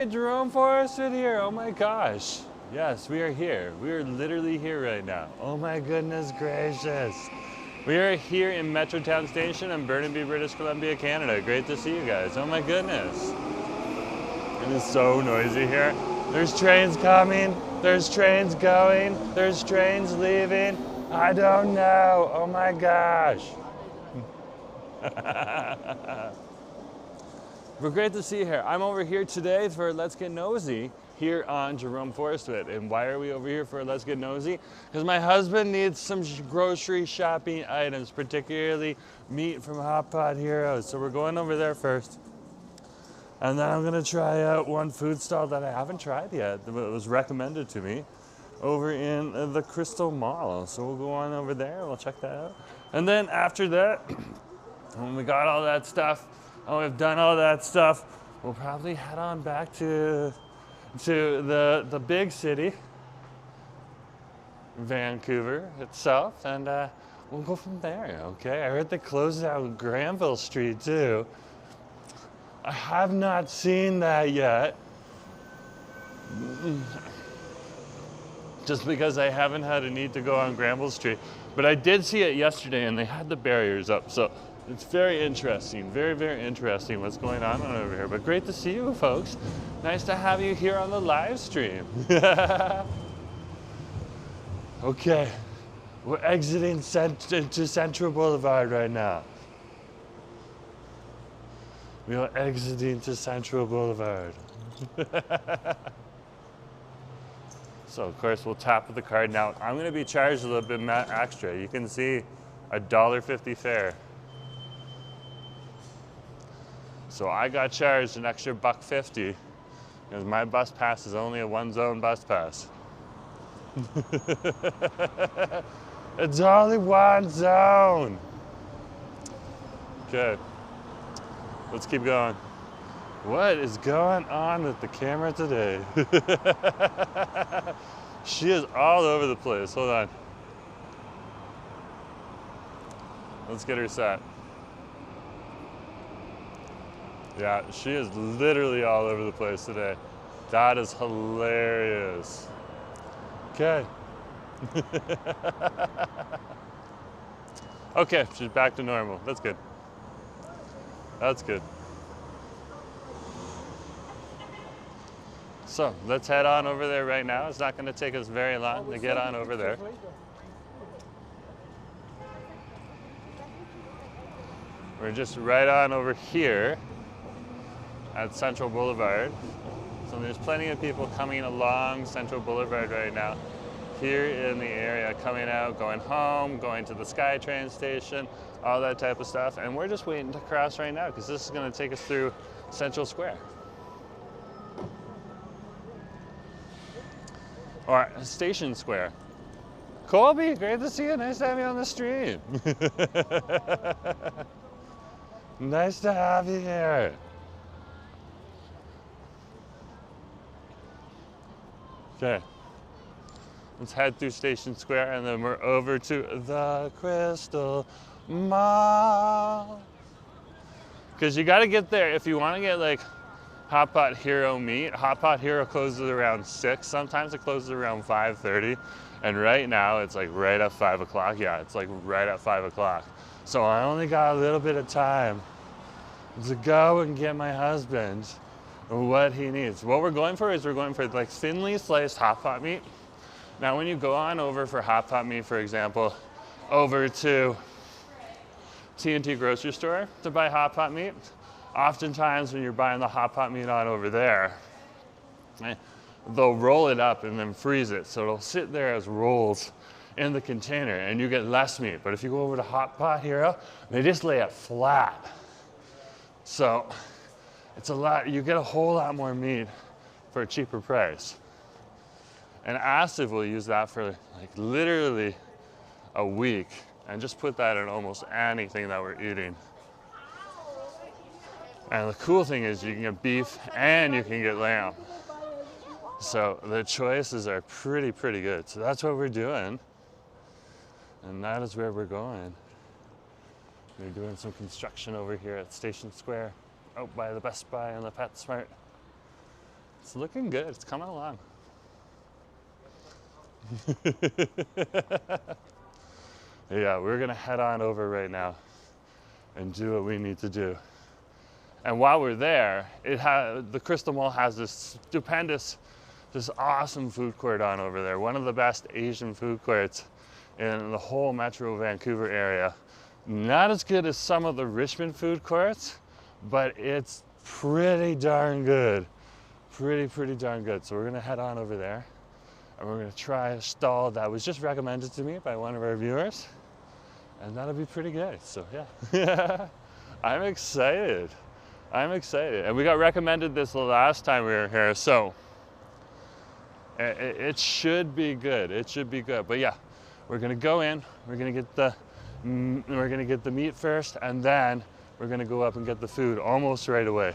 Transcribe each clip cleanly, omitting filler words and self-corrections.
Hey, Jerome Forestwood here. Oh my gosh. Yes, we are here. We are literally here right now. Oh my goodness gracious. We are here in Metrotown Station in Burnaby, British Columbia, Canada. Great to see you guys. Oh my goodness. It is so noisy here. There's trains coming. There's trains going. There's trains leaving. I don't know. Oh my gosh. We're great to see you here. I'm over here today for Let's Get Nosy here on Jerome Forestwood. And why are we over here for Let's Get Nosy? Because my husband needs some grocery shopping items, particularly meat from Hot Pot Heroes. So we're going over there first. And then I'm gonna try out one food stall that I haven't tried yet, that was recommended to me over in the Crystal Mall. So we'll go on over there, we'll check that out. And then after that, when we got all that stuff, and we've done all that stuff, we'll probably head on back to the big city, Vancouver itself, and we'll go from there, okay? I heard they closed out Granville Street too. I have not seen that yet. Just because I haven't had a need to go on Granville Street. But I did see it yesterday and they had the barriers up, so it's very interesting, very, very interesting what's going on over here. But great to see you folks. Nice to have you here on the live stream. Okay, we're exiting to Central Boulevard right now. We are exiting to Central Boulevard. So of course we'll tap the card now. I'm gonna be charged a little bit extra. You can see $1.50 fare. So I got charged an extra $1.50 because my bus pass is only a one-zone bus pass. It's only one zone. Okay, let's keep going. What is going on with the camera today? She is all over the place. Hold on. Let's get her set. Yeah, she is literally all over the place today. That is hilarious. Okay. Okay, she's back to normal. That's good. That's good. So let's head on over there right now. It's not going to take us very long to get on over there. We're just right on over here at Central Boulevard. So there's plenty of people coming along Central Boulevard right now, here in the area, coming out, going home, going to the SkyTrain station, all that type of stuff. And we're just waiting to cross right now because this is going to take us through Central Square. Or Station Square. Colby, great to see you. Nice to have you on the stream. Nice to have you here. Okay, let's head through Station Square and then we're over to the Crystal Mall. Because you gotta get there if you wanna get like Hot Pot Hero meat. Hot Pot Hero closes around 6. Sometimes it closes around 5:30. And right now it's like right at 5 o'clock. Yeah, it's like right at 5 o'clock. So I only got a little bit of time to go and get my husband what he needs. What we're going for is we're going for like thinly sliced hot pot meat. Now when you go on over for hot pot meat, for example, over to T&T grocery store to buy hot pot meat, oftentimes when you're buying the hot pot meat on over there, they'll roll it up and then freeze it. So it'll sit there as rolls in the container and you get less meat. But if you go over to Hot Pot Hero, they just lay it flat. So it's a lot, you get a whole lot more meat for a cheaper price. And Astiv will use that for like literally a week and just put that in almost anything that we're eating. And the cool thing is you can get beef and you can get lamb. So the choices are pretty good. So that's what we're doing. And that is where we're going. We're doing some construction over here at Station Square, out by the Best Buy and the PetSmart. It's looking good. It's coming along. Yeah, we're gonna head on over right now and do what we need to do. And while we're there, the Crystal Mall has this stupendous, this awesome food court on over there. One of the best Asian food courts in the whole Metro Vancouver area. Not as good as some of the Richmond food courts, but it's pretty darn good. Pretty darn good. So we're gonna head on over there and we're gonna try a stall that was just recommended to me by one of our viewers. And that'll be pretty good, so yeah. I'm excited. And we got recommended this the last time we were here, so it should be good. But yeah, we're gonna go in, we're gonna get the meat first, and then we're gonna go up and get the food almost right away.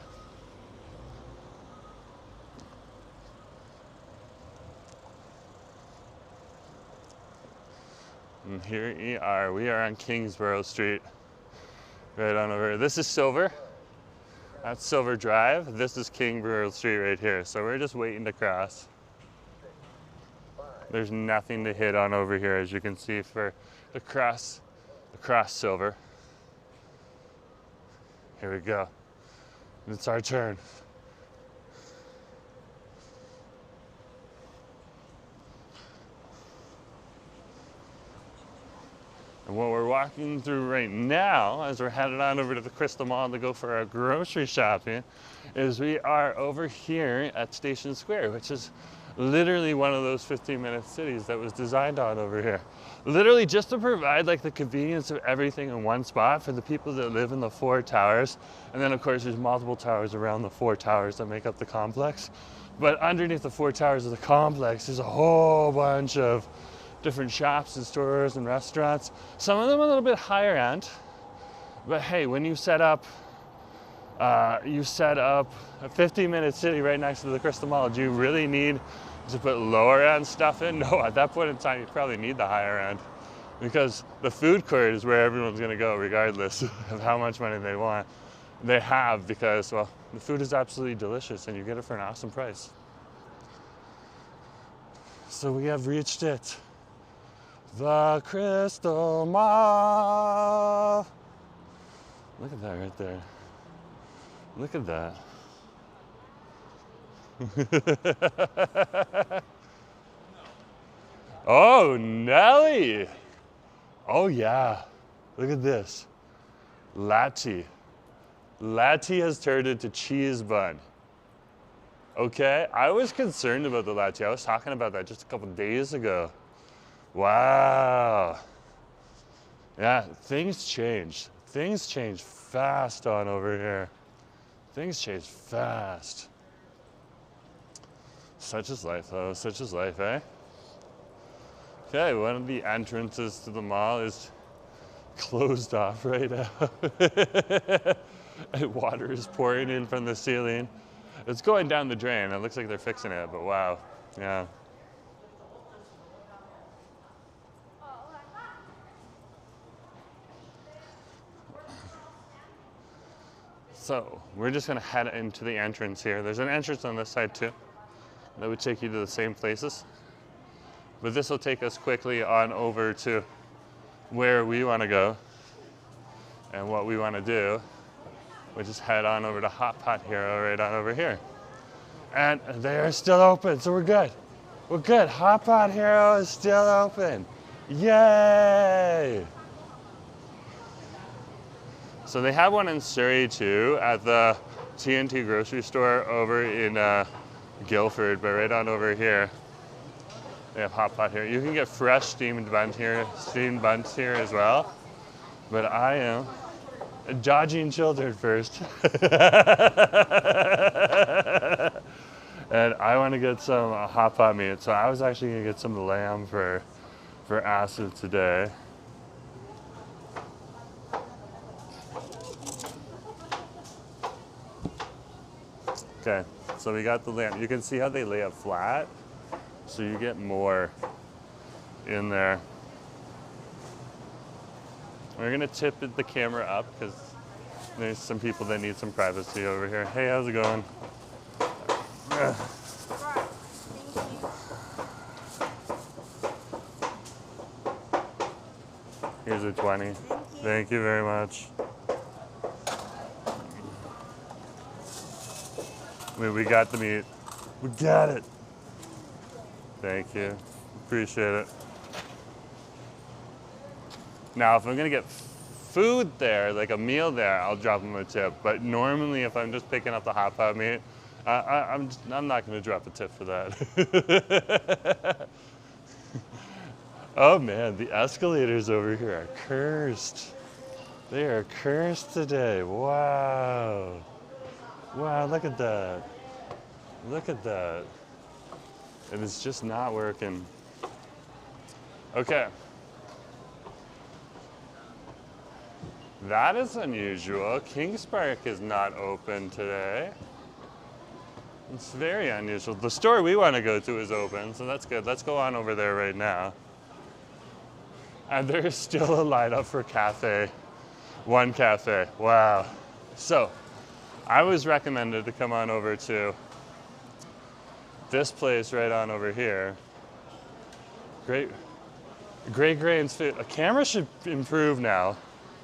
And here we are on Kingsborough Street, right on over here. This is Silver. That's Silver Drive. This is Kingsborough Street right here. So we're just waiting to cross. There's nothing to hit on over here, as you can see, for the cross Silver. Here we go. It's our turn. And what we're walking through right now, as we're headed on over to the Crystal Mall to go for our grocery shopping, is we are over here at Station Square, which is literally one of those 15-minute cities that was designed on over here. Literally just to provide like the convenience of everything in one spot for the people that live in the 4 towers. And then of course there's multiple towers around the 4 towers that make up the complex. But underneath the 4 towers of the complex, there's a whole bunch of different shops and stores and restaurants. Some of them a little bit higher end, but hey, when you set up a 15-minute city right next to the Crystal Mall, do you really need to put lower end stuff in? No, at that point in time, you probably need the higher end, because the food court is where everyone's gonna go regardless of how much money they have, because, well, the food is absolutely delicious and you get it for an awesome price. So we have reached it. The Crystal Mall. Look at that right there. Look at that. Oh, Nelly. Oh yeah. Look at this. Latte. Latte has turned into cheese bun. Okay, I was concerned about the latte. I was talking about that just a couple days ago. Wow. Yeah, things change. Things change fast on over here. Things change fast. Such is life, though. Such is life, eh? Okay, one of the entrances to the mall is closed off right now. And water is pouring in from the ceiling. It's going down the drain. It looks like they're fixing it, but wow. Yeah. So we're just gonna head into the entrance here. There's an entrance on this side too that would take you to the same places. But this will take us quickly on over to where we wanna go and what we wanna do. We'll just head on over to Hot Pot Hero right on over here. And they are still open, so we're good. We're good. Hot Pot Hero is still open. Yay! So they have one in Surrey too, at the T&T grocery store over in Guildford, but right on over here, they have Hot Pot here. You can get fresh steamed buns here as well. But I am dodging children first. And I want to get some hot pot meat. So I was actually gonna get some lamb for acid today. Okay, so we got the lamb. You can see how they lay it flat, so you get more in there. We're gonna tip the camera up because there's some people that need some privacy over here. Hey, how's it going? Here's a 20. Thank you very much. We got the meat. We got it. Thank you. Appreciate it. Now, if I'm gonna get food there, like a meal there, I'll drop them a tip. But normally, if I'm just picking up the hot pot meat, I'm not gonna drop a tip for that. Oh man, the escalators over here are cursed. They are cursed today. Wow. Wow, look at that. Look at that. And it's just not working. Okay. That is unusual. Kings Park is not open today. It's very unusual. The store we want to go to is open, so that's good. Let's go on over there right now. And there is still a lineup for cafe. One cafe. Wow. So, I was recommended to come on over to this place right on over here. Great Grains Food. A camera should improve now.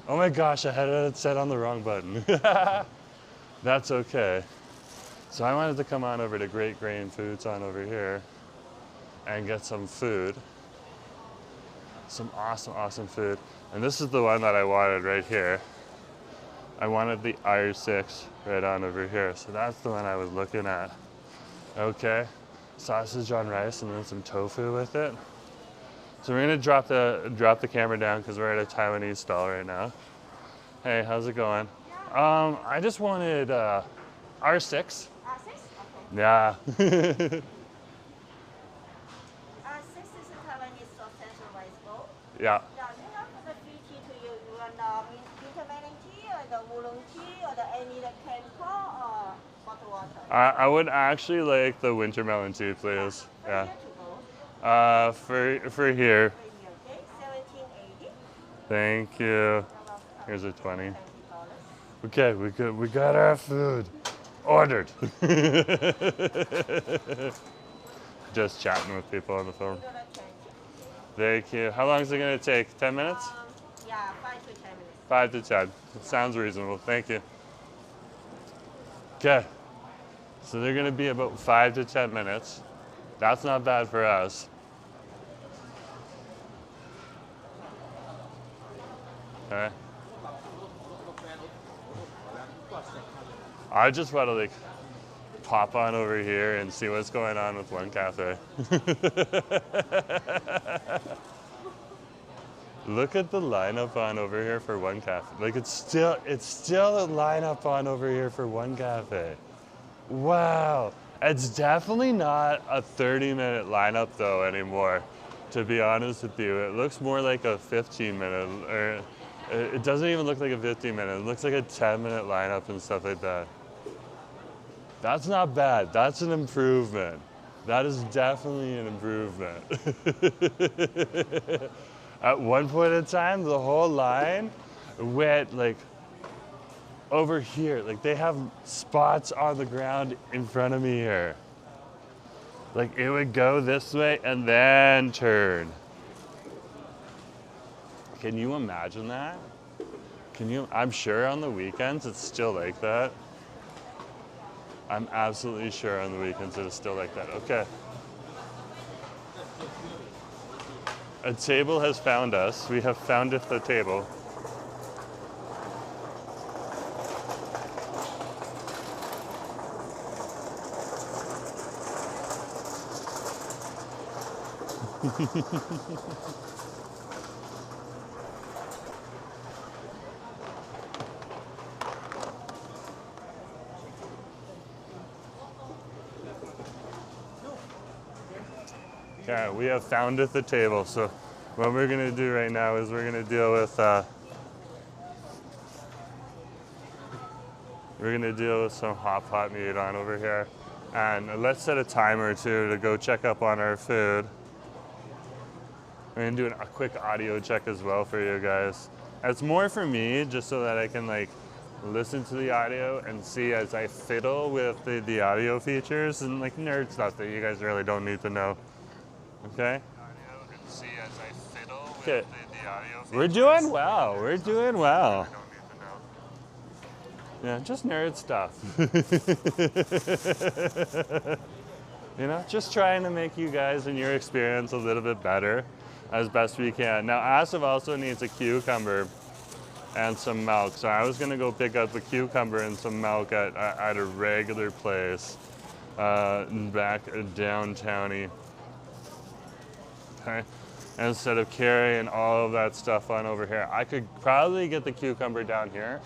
Oh my gosh, I had it set on the wrong button. That's okay. So I wanted to come on over to Great Grain Foods on over here and get some food. Some awesome, awesome food. And this is the one that I wanted right here. I wanted the R6 right on over here. So that's the one I was looking at. Okay, sausage on rice and then some tofu with it. So we're gonna drop the camera down because we're at a Taiwanese stall right now. Hey, how's it going? I just wanted R6. R6? Okay. Yeah. R6 is a Taiwanese substantial rice bowl. Yeah. Yeah, you have the three tea to you. You want the intermittent tea or the oolong tea or the any the canned or bottled water? I would actually like the winter melon tea, please. Yeah. For here. Okay, 17.80. Thank you. Here's a 20. Okay, we got our food. Ordered. Just chatting with people on the phone. Thank you. How long is it going to take? 10 minutes? Yeah, 5 to 10 minutes. 5 to 10. Sounds reasonable. Thank you. Okay. So they're going to be about 5 to 10 minutes. That's not bad for us. Okay. I just want to like pop on over here and see what's going on with one cafe. Look at the lineup on over here for one cafe. Like it's still a lineup on over here for one cafe. Wow. It's definitely not a 30-minute lineup though anymore, to be honest with you. It looks more like a 15-minute, or it doesn't even look like a 15-minute. It looks like a 10-minute lineup and stuff like that. That's not bad. That's an improvement. That is definitely an improvement. At one point in time, the whole line went like over here. Like they have spots on the ground in front of me here. Like it would go this way and then turn. Can you imagine that? I'm sure on the weekends it's still like that. I'm absolutely sure on the weekends it is still like that. Okay. A table has found us. We have found the table. Okay, we have found at the table. So what we're gonna do right now is we're gonna deal with some hot pot meat on over here. And let's set a timer too to go check up on our food. We're gonna do a quick audio check as well for you guys. It's more for me, just so that I can like listen to the audio and see as I fiddle with the audio features and like nerd stuff that you guys really don't need to know. Okay? And see as I fiddle with the We're doing well. We're doing well. Yeah, just nerd stuff. You know, just trying to make you guys and your experience a little bit better as best we can. Now, Asif also needs a cucumber and some milk. So I was gonna go pick up a cucumber and some milk at a regular place back downtowny. Okay. Instead of carrying all of that stuff on over here. I could probably get the cucumber down here,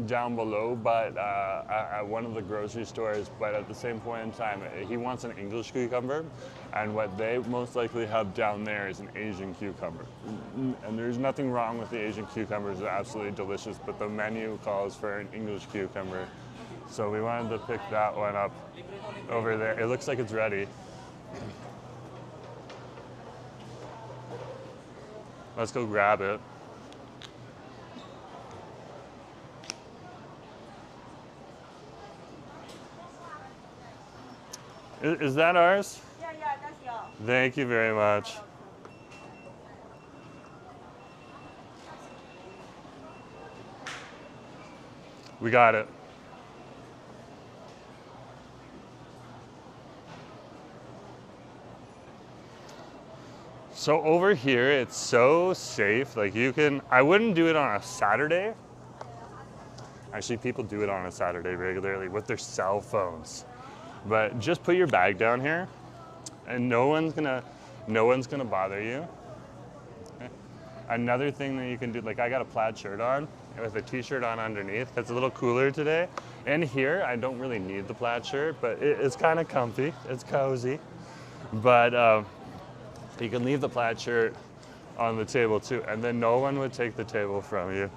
down below, but at one of the grocery stores, but at the same point in time, he wants an English cucumber, and what they most likely have down there is an Asian cucumber. And there's nothing wrong with the Asian cucumbers, they're absolutely delicious, but the menu calls for an English cucumber. So we wanted to pick that one up over there. It looks like it's ready. Let's go grab it. Is that ours? Yeah, that's yours. Thank you very much. We got it. So over here, it's so safe. Like you can, I wouldn't do it on a Saturday. Actually, people do it on a Saturday regularly with their cell phones. But just put your bag down here and no one's gonna bother you. Okay. Another thing that you can do, like I got a plaid shirt on with a t-shirt on underneath. It's a little cooler today. And here, I don't really need the plaid shirt, but it's kind of comfy, it's cozy. But you can leave the plaid shirt on the table too, and then no one would take the table from you.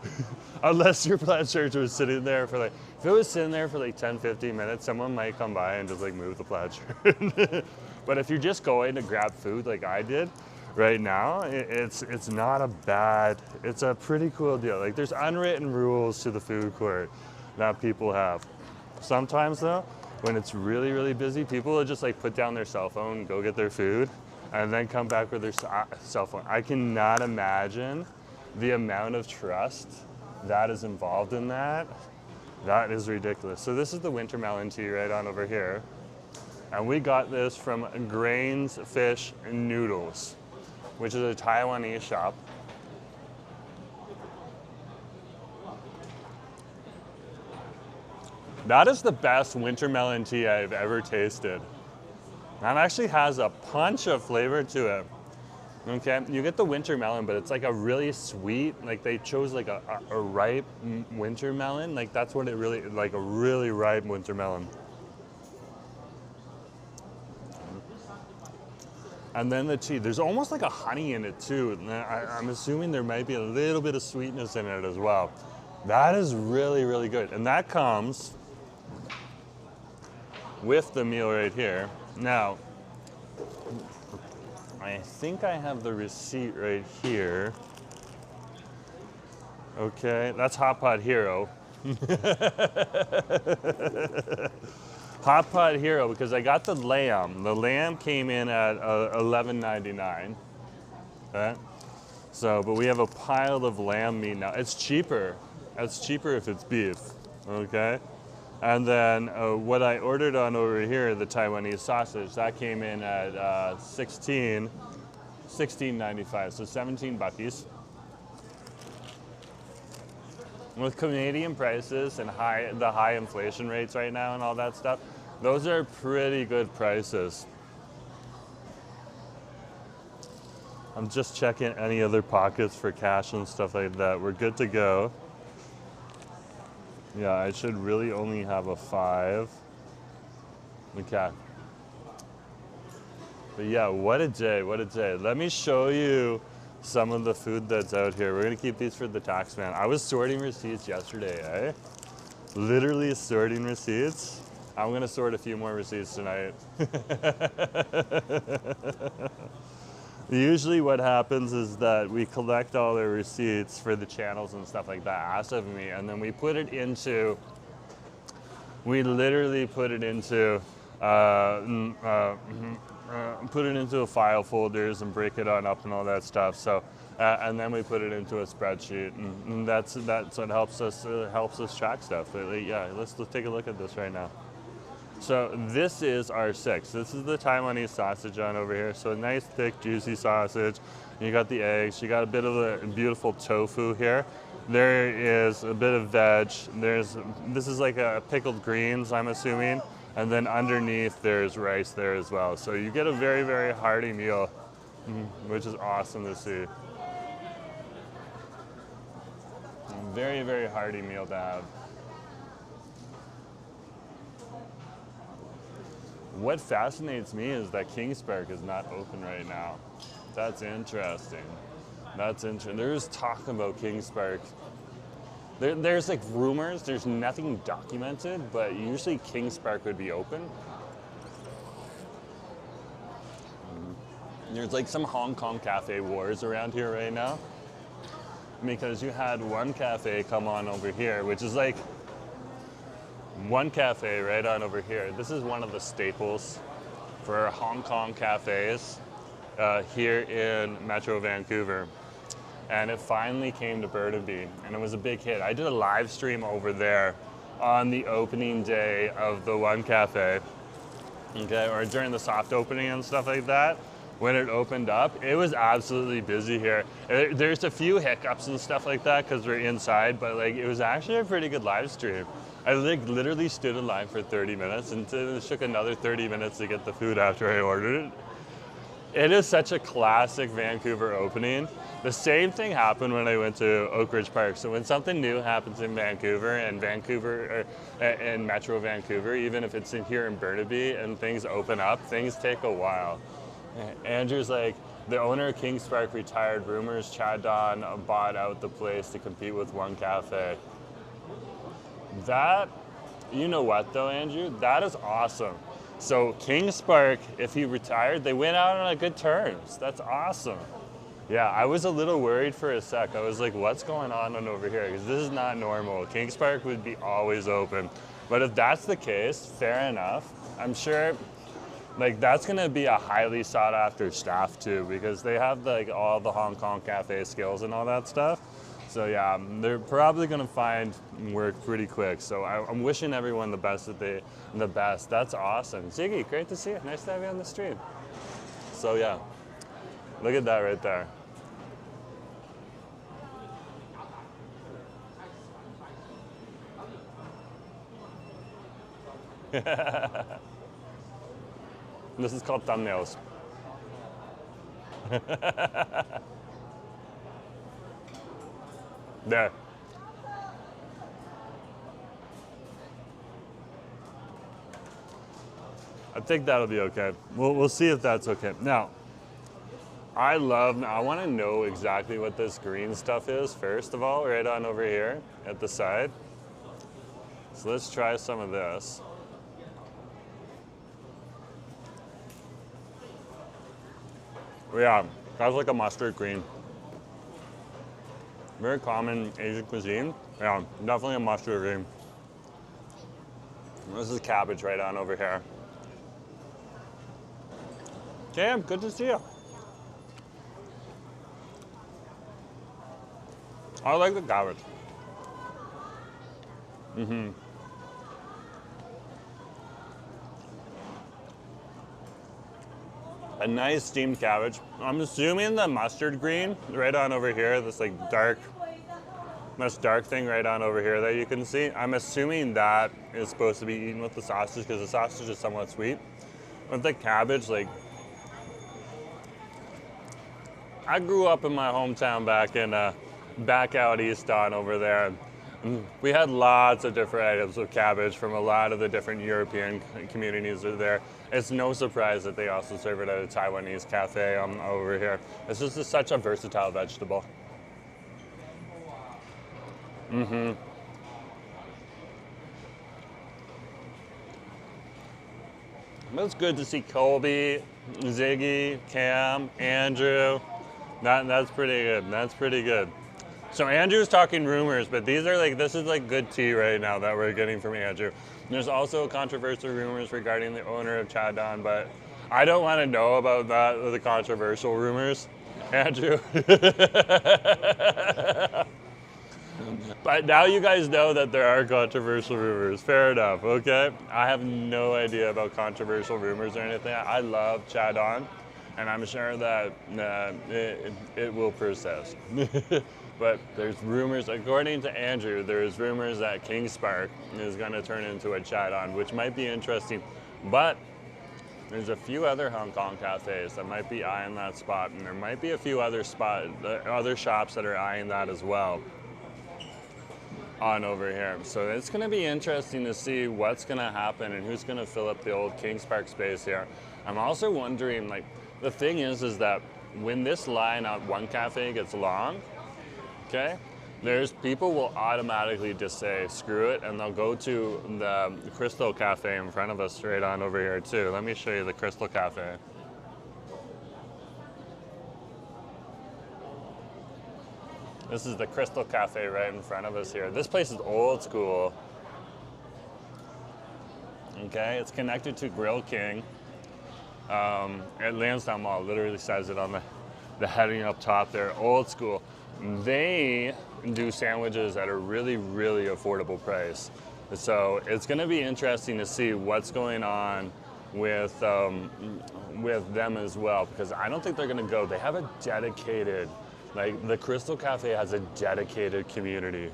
Unless your plaid shirt was sitting there for like, if it was sitting there for like 10, 15 minutes, someone might come by and just like move the plaid shirt. But if you're just going to grab food like I did right now, it's not a bad, it's a pretty cool deal. Like there's unwritten rules to the food court that people have. Sometimes though, when it's really, really busy, people will just like put down their cell phone and go get their food and then come back with their cell phone. I cannot imagine the amount of trust that is involved in that. That is ridiculous. So this is the winter melon tea right on over here. And we got this from Grains, Fish, and Noodles, which is a Taiwanese shop. That is the best winter melon tea I've ever tasted. That actually has a punch of flavor to it. Okay, you get the winter melon, but it's like a really sweet, like they chose like a ripe winter melon. Like that's what it really, like a really ripe winter melon. And then the tea, there's almost like a honey in it too. I'm assuming there might be a little bit of sweetness in it as well. That is really, really good. And that comes with the meal right here. Now, I think I have the receipt right here. Okay, that's Hot Pot Hero. Hot Pot Hero, because I got the lamb. The lamb came in at $11.99. Okay, so, but we have a pile of lamb meat now. It's cheaper. It's cheaper if it's beef. Okay. And then what I ordered on over here, the Taiwanese sausage, that came in at $16.95, so 17 buckies. With Canadian prices and the high inflation rates right now and all that stuff, those are pretty good prices. I'm just checking any other pockets for cash and stuff like that. We're good to go. Yeah, I should really only have a 5. Okay. But yeah, what a day, what a day. Let me show you some of the food that's out here. We're gonna keep these for the tax man. I was sorting receipts yesterday, eh? Literally sorting receipts. I'm gonna sort a few more receipts tonight. Usually what happens is that we collect all the receipts for the channels and stuff like that, Asif and me, and then we put it into, we literally put it into put it into a file folders and break it on up and all that stuff. So, and then we put it into a spreadsheet, and that's what helps us track stuff. But, yeah, let's take a look at this right now. So this is our 6. This is the Taiwanese sausage on over here. So a nice, thick, juicy sausage. You got the eggs. You got a bit of a beautiful tofu here. There is a bit of veg. This is like a pickled greens, I'm assuming. And then underneath there's rice there as well. So you get a very, very hearty meal, which is awesome to see. Very, very hearty meal to have. What fascinates me is that Kings Park is not open right now. That's interesting. That's interesting. There's talk about Kings Park. There's like rumors, there's nothing documented, but usually Kings Park would be open. There's like some Hong Kong cafe wars around here right now. Because you had one cafe come on over here, which is like one cafe right on over here. This is one of the staples for Hong Kong cafes here in Metro Vancouver. And it finally came to Burnaby, and it was a big hit. I did a live stream over there on the opening day of the one cafe, okay, or during the soft opening and stuff like that. When it opened up, it was absolutely busy here. There's a few hiccups and stuff like that because we're inside, but like it was actually a pretty good live stream. I like literally stood in line for 30 minutes and it took another 30 minutes to get the food after I ordered it. It is such a classic Vancouver opening. The same thing happened when I went to Oak Ridge Park. So when something new happens in Vancouver and Metro Vancouver, even if it's in here in Burnaby and things open up, things take a while. Andrew's like, the owner of Kings Park retired. Rumors Chad Don bought out the place to compete with one cafe. That, you know what though, Andrew? That is awesome. So Kings Park, if he retired, they went out on good terms. That's awesome. Yeah, I was a little worried for a sec. I was like, what's going on over here? Because this is not normal. Kings Park would be always open. But if that's the case, fair enough. I'm sure like that's gonna be a highly sought after staff too, because they have like all the Hong Kong cafe skills and all that stuff. So yeah, they're probably gonna find work pretty quick. So I'm wishing everyone the best That's awesome. Ziggy, great to see you. Nice to have you on the stream. So yeah, look at that right there. This is called thumbnails. There. I think that'll be okay. We'll see if that's okay. Now, I want to know exactly what this green stuff is, first of all, right on over here at the side. So let's try some of this. Yeah, that's like a mustard green. Very common Asian cuisine. Yeah, definitely a mustard green. This is cabbage right on over here. Okay, good to see you. I like the cabbage. A nice steamed cabbage. I'm assuming the mustard green right on over here, this dark thing right on over here that you can see. I'm assuming that is supposed to be eaten with the sausage because the sausage is somewhat sweet. With the cabbage, I grew up in my hometown back out east on over there. We had lots of different items of cabbage from a lot of the different European communities that are there. It's no surprise that they also serve it at a Taiwanese cafe over here. It's just such a versatile vegetable. It's good to see Colby, Ziggy, Cam, Andrew. That's pretty good. That's pretty good. So Andrew's talking rumors, but this is good tea right now that we're getting from Andrew. There's also controversial rumors regarding the owner of Chad Don, but I don't want to know about that, the controversial rumors, Andrew. But now you guys know that there are controversial rumors. Fair enough, okay? I have no idea about controversial rumors or anything. I love Chad on, and I'm sure that it will persist. But there's rumors, according to Andrew, there's rumors that King Spark is going to turn into a Chad on, which might be interesting. But there's a few other Hong Kong cafes that might be eyeing that spot, and there might be a few other shops that are eyeing that as well on over here. So it's going to be interesting to see what's going to happen and who's going to fill up the old Kings Park space here. I'm also wondering, like, the thing is that when this line at one cafe gets long, okay, there's people will automatically just say screw it, and they'll go to the Crystal Cafe in front of us straight on over here too. Let me show you the Crystal Cafe. This is the Crystal Cafe right in front of us here. This place is old school. Okay, it's connected to Grill King at Lansdowne Mall. Literally says it on the heading up top there. Old school. They do sandwiches at a really, really affordable price. So it's going to be interesting to see what's going on with them as well, because I don't think they're going to go. They have a dedicated, like, the Crystal Cafe has a dedicated community.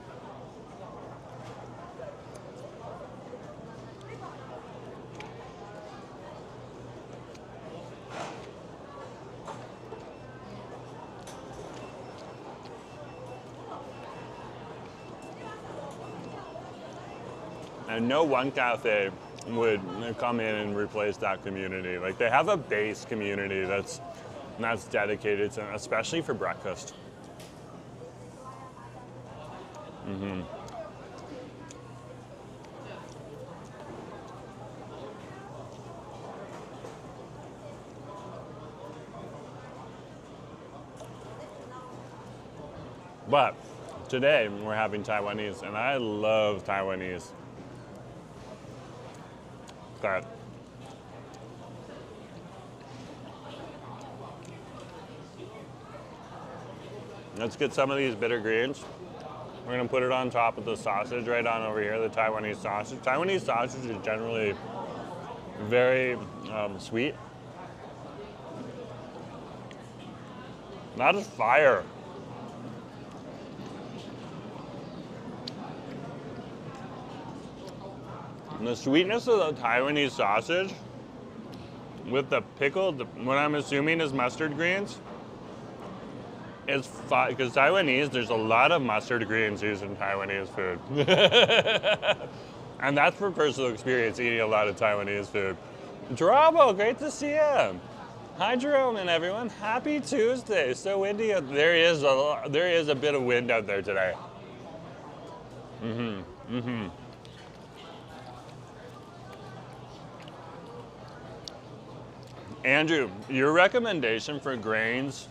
And no one cafe would come in and replace that community. Like, they have a base community that's dedicated to, especially for breakfast. Mm-hmm. But today we're having Taiwanese, and I love Taiwanese. Okay. Let's get some of these bitter greens. We're gonna put it on top of the sausage right on over here, the Taiwanese sausage. Taiwanese sausage is generally very sweet. That is fire. And the sweetness of the Taiwanese sausage with the pickled, what I'm assuming is mustard greens, is fine, because Taiwanese, there's a lot of mustard greens used in Taiwanese food. And that's for personal experience, eating a lot of Taiwanese food. Jerome, great to see you. Hi, Jerome and everyone. Happy Tuesday. So windy. There is a bit of wind out there today. Mm-hmm. Mm-hmm. Andrew, your recommendation for grains,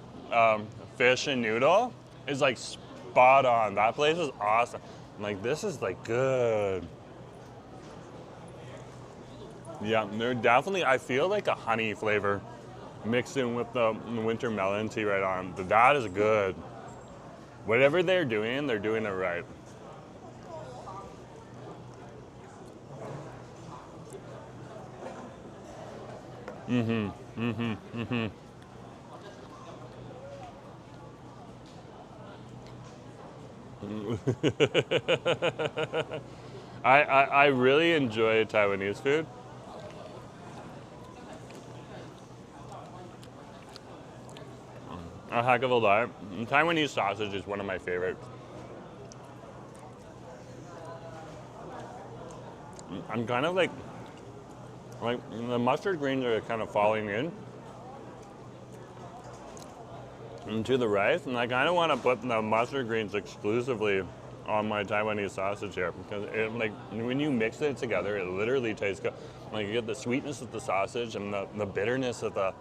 fish, and noodle is like spot on. That place is awesome. I'm like, this is like good. Yeah, they're definitely, I feel like a honey flavor mixed in with the winter melon tea right on. That is good. Whatever they're doing it right. Mm-hmm. Mm-hmm. Mm-hmm. I really enjoy Taiwanese food. A heck of a lot. Taiwanese sausage is one of my favorites. I'm kind of like the mustard greens are kind of falling in into the rice, and I kind of want to put the mustard greens exclusively on my Taiwanese sausage here, because it, like, when you mix it together, it literally tastes good. Like, you get the sweetness of the sausage and the bitterness of the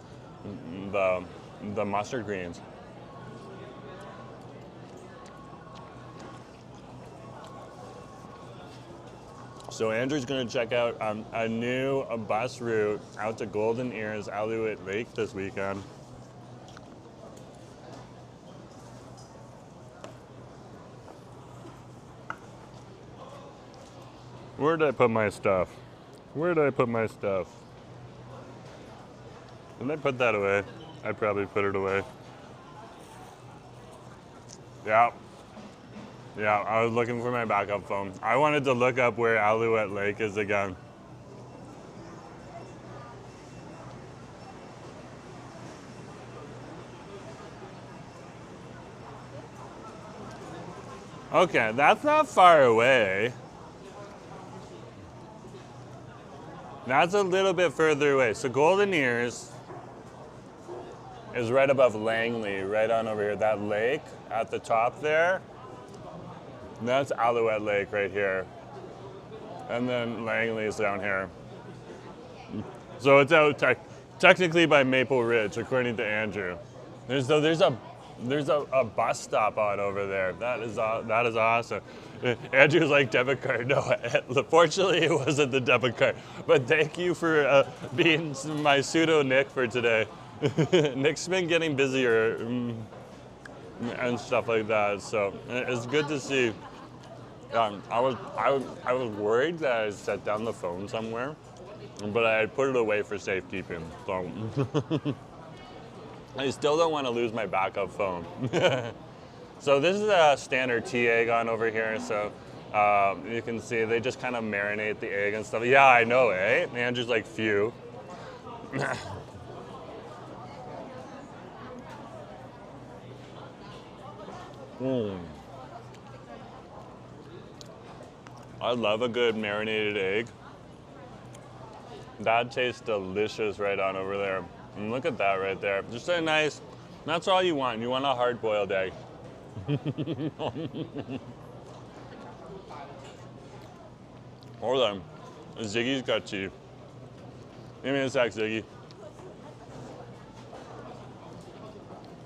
mustard greens. So Andrew's gonna check out a new bus route out to Golden Ears Alouette Lake this weekend. Where did I put my stuff? Where did I put my stuff? Didn't I put that away? I'd probably put it away. Yeah. Yeah, I was looking for my backup phone. I wanted to look up where Alouette Lake is again. Okay, that's not far away. That's a little bit further away. So Golden Ears is right above Langley, right on over here. That lake at the top there, that's Alouette Lake right here. And then Langley is down here. So it's out technically by Maple Ridge, according to Andrew. There's a bus stop on over there. That is awesome. Andrew's like, debit card. No, fortunately it wasn't the debit card. But thank you for being my pseudo Nick for today. Nick's been getting busier and stuff like that. So it's good to see. I was worried that I set down the phone somewhere, but I put it away for safekeeping. So. I still don't want to lose my backup phone. So this is a standard tea egg on over here. So you can see they just kind of marinate the egg and stuff. Yeah, I know, eh? Andrew's like, phew. I love a good marinated egg. That tastes delicious right on over there. And look at that right there. Just a nice, that's all you want. You want a hard-boiled egg. Hold on. Ziggy's got tea. Give me a sec, Ziggy.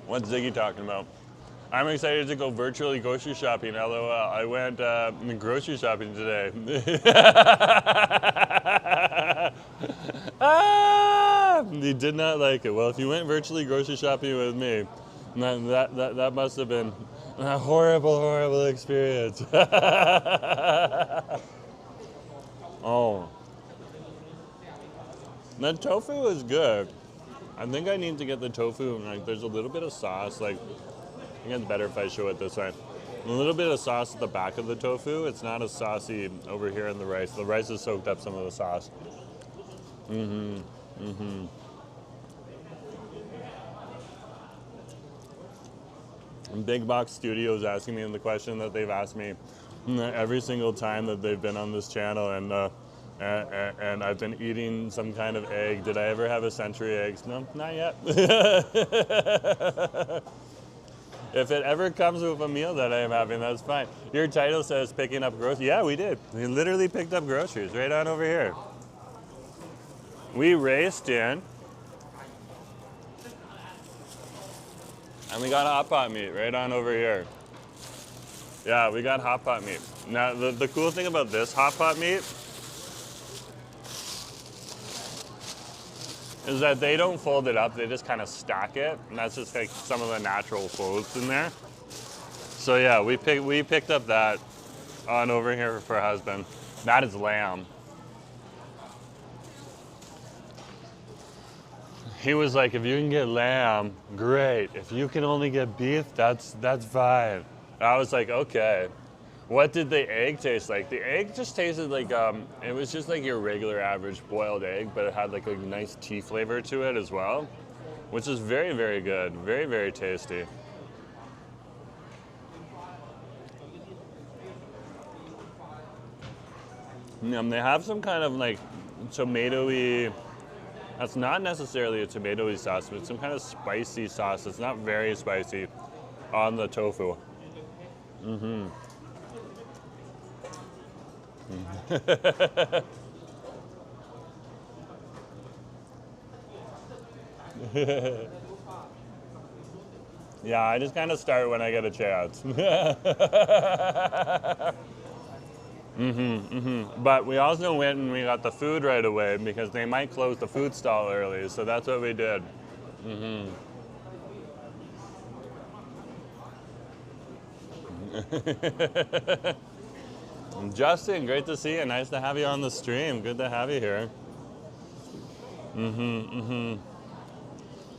What's Ziggy talking about? I'm excited to go virtually grocery shopping, LOL. I went grocery shopping today. He did not like it. Well, if you went virtually grocery shopping with me, that must have been a horrible, horrible experience. Oh. The tofu is good. I think I need to get the tofu, like there's a little bit of sauce, like, I think it's better if I show it this way. A little bit of sauce at the back of the tofu. It's not as saucy over here in the rice. The rice has soaked up some of the sauce. Big Box Studios asking me the question that they've asked me every single time that they've been on this channel, and I've been eating some kind of egg. Did I ever have a century eggs? No, not yet. If it ever comes with a meal that I am having, that's fine. Your title says picking up groceries. Yeah, we did. We literally picked up groceries right on over here. We raced in, and we got hot pot meat right on over here. Yeah, we got hot pot meat. Now, the cool thing about this hot pot meat is that they don't fold it up, they just kind of stack it, and that's just like some of the natural folds in there. So yeah, we picked up that on over here for her husband. That is lamb. He was like, if you can get lamb, great. If you can only get beef, that's fine. I was like, okay. What did the egg taste like? The egg just tasted like, it was just like your regular average boiled egg, but it had like a nice tea flavor to it as well, which is very, very good. Very, very tasty. They have some kind of like tomatoey, that's not necessarily a tomatoey sauce, but some kind of spicy sauce. It's not very spicy on the tofu. Yeah, I just kind of start when I get a chance. But we also went and we got the food right away because they might close the food stall early, so that's what we did. Justin, great to see you. Nice to have you on the stream. Good to have you here.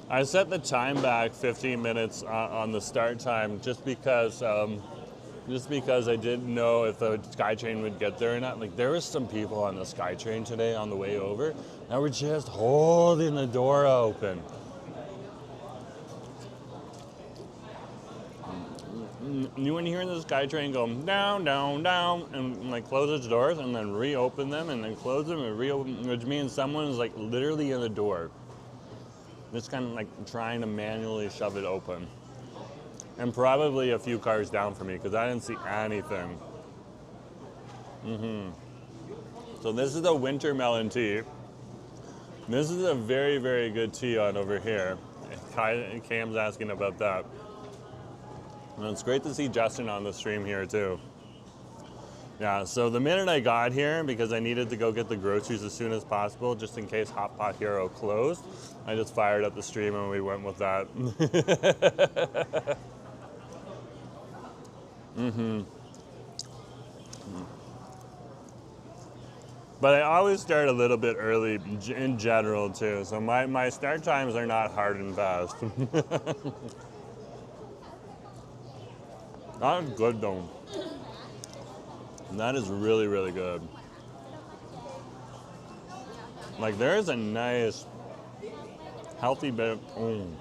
I set the time back 15 minutes on the start time just because I didn't know if the SkyTrain would get there or not. Like, there was some people on the SkyTrain today on the way over that were just holding the door open. You wouldn't hear the SkyTrain go down, down, down, and like close its doors and then reopen them and then close them and reopen, which means someone is like literally in the door. Just kind of like trying to manually shove it open. And probably a few cars down from me because I didn't see anything. So this is the winter melon tea. This is a very, very good tea on over here. Cam's asking about that. And it's great to see Justin on the stream here too. Yeah, so the minute I got here, because I needed to go get the groceries as soon as possible, just in case Hot Pot Hero closed, I just fired up the stream and we went with that. But I always start a little bit early in general too, so my start times are not hard and fast. That is good though. That is really, really good. Like, there is a nice, healthy bit of, and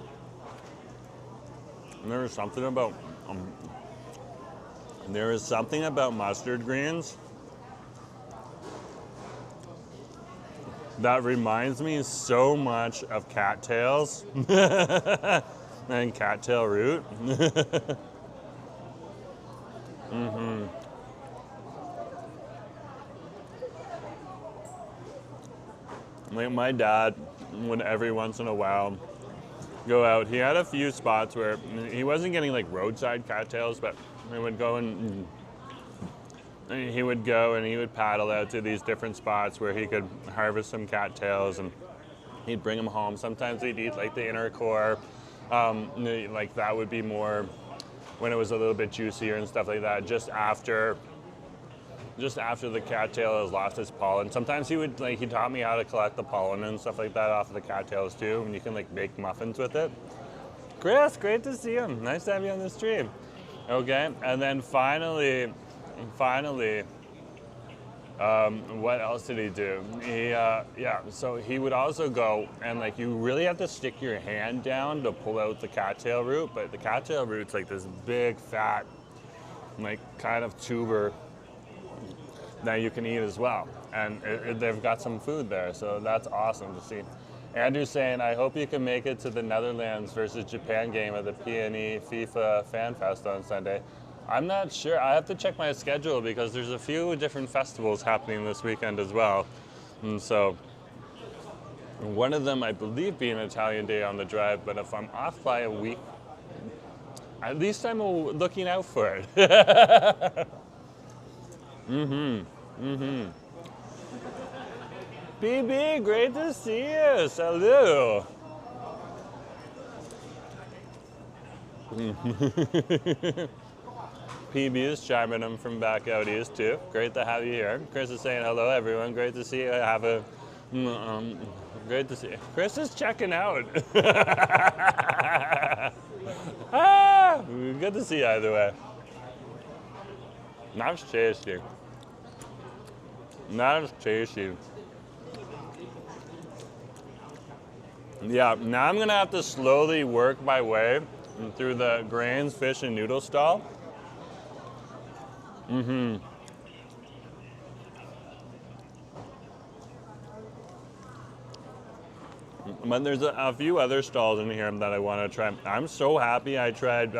there is something about mustard greens that reminds me so much of cattails and cattail root. Like, my dad would every once in a while go out. He had a few spots where he wasn't getting like roadside cattails, but he would go and he would paddle out to these different spots where he could harvest some cattails, and he'd bring them home. Sometimes he'd eat like the inner core, like that would be more when it was a little bit juicier and stuff like that, just after the cattail has lost its pollen. Sometimes he taught me how to collect the pollen and stuff like that off of the cattails too, and you can like make muffins with it. Chris, great to see you. Nice to have you on the stream. Okay, and then finally, what else did he do? So he would also go, and like, you really have to stick your hand down to pull out the cattail root, but the cattail root's like this big, fat, like kind of tuber that you can eat as well. And they've got some food there, so that's awesome to see. Andrew's saying, I hope you can make it to the Netherlands versus Japan game at the PNE FIFA Fan Fest on Sunday. I'm not sure. I have to check my schedule because there's a few different festivals happening this weekend as well. And so one of them, I believe, being Italian Day on the Drive, but if I'm off by a week, at least I'm looking out for it. BB, great to see you. Salut. PB is chiming in from back out east too. Great to have you here. Chris is saying hello, everyone. Great to see you. Great to see you. Chris is checking out. Good to see you either way. Nice tasty. Nice tasty. Yeah, now I'm gonna have to slowly work my way through the grains, fish, and noodle stall. But there's a few other stalls in here that I want to try. I'm so happy I tried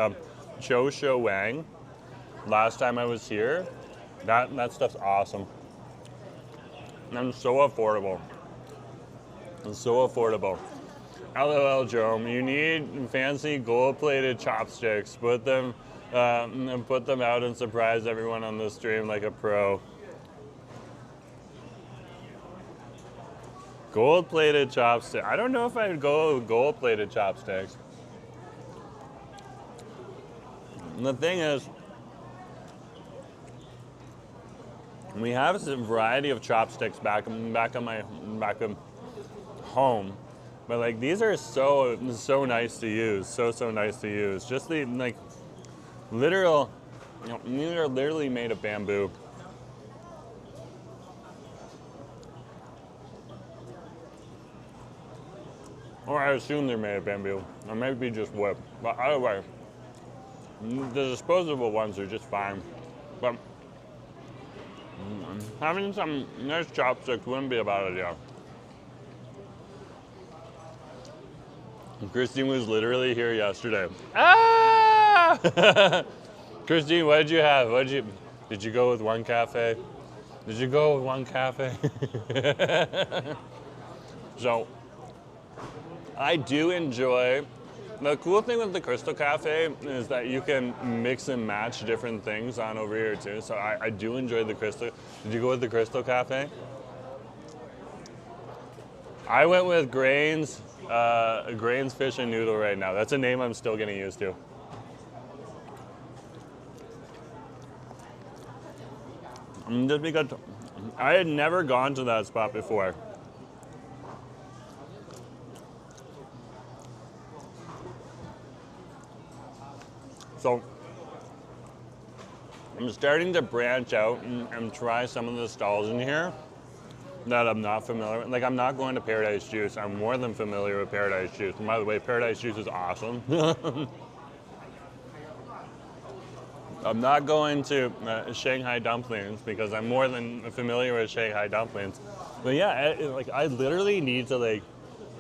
Cho Shou Wang last time I was here. That stuff's awesome. And so affordable. It's so affordable. LOL, Jerome. You need fancy gold-plated chopsticks. Put them out and surprise everyone on the stream like a pro. Gold-plated chopsticks. I don't know if I'd go with gold-plated chopsticks. And the thing is, we have a variety of chopsticks back home, but like these are so nice to use, so nice to use. Just the like literal, these are literally made of bamboo. Or I assume they're made of bamboo, or maybe just wood. But either way, the disposable ones are just fine. But having some nice chopsticks wouldn't be a bad idea. Christine was literally here yesterday. Ah! Christine, what did you have? Did you go with one cafe? Did you go with one cafe? So, I do enjoy, the cool thing with the Crystal Cafe is that you can mix and match different things on over here too. So I do enjoy the Crystal. Did you go with the Crystal Cafe? I went with Grains, Fish and Noodle right now. That's a name I'm still getting used to. Just because I had never gone to that spot before. So I'm starting to branch out and try some of the stalls in here that I'm not familiar with. Like, I'm not going to Paradise Juice. I'm more than familiar with Paradise Juice. And by the way, Paradise Juice is awesome. I'm not going to Shanghai Dumplings because I'm more than familiar with Shanghai Dumplings. But yeah, I literally need to, like,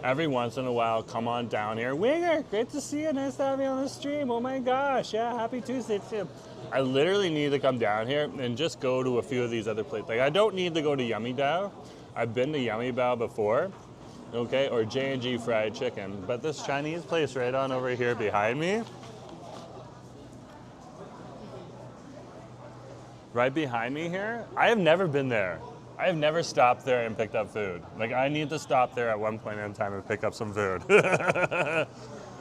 every once in a while come on down here. Winger, great to see you. Nice to have you on the stream. Oh my gosh, yeah, happy Tuesday too. I literally need to come down here and just go to a few of these other places. Like, I don't need to go to Yummy Bao. I've been to Yummy Bao before, okay, or J&G Fried Chicken. But this Chinese place right on over here behind me, right behind me here, I have never been there. I have never stopped there and picked up food. Like, I need to stop there at one point in time and pick up some food.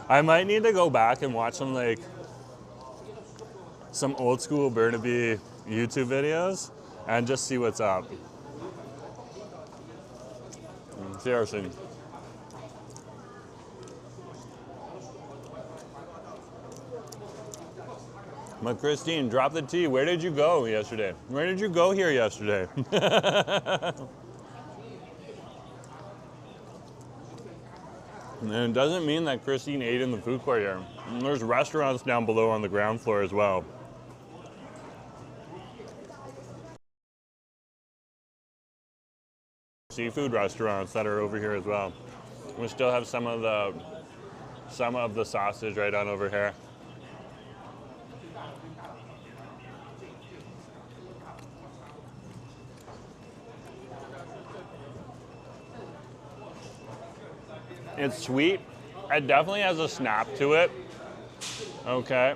I might need to go back and watch some old school Burnaby YouTube videos and just see what's up. Seriously. But Christine, drop the tea. Where did you go yesterday? Where did you go here yesterday? And it doesn't mean that Christine ate in the food court here. And there's restaurants down below on the ground floor as well. Seafood restaurants that are over here as well. We still have some of the sausage right on over here. It's sweet. It definitely has a snap to it. Okay.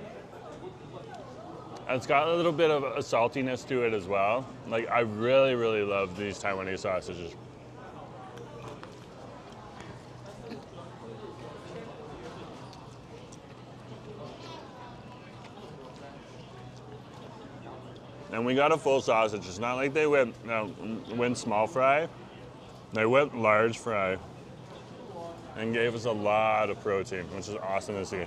It's got a little bit of a saltiness to it as well. Like, I really, really love these Taiwanese sausages. And we got a full sausage. It's not like they went small fry. They went large fry and gave us a lot of protein, which is awesome to see.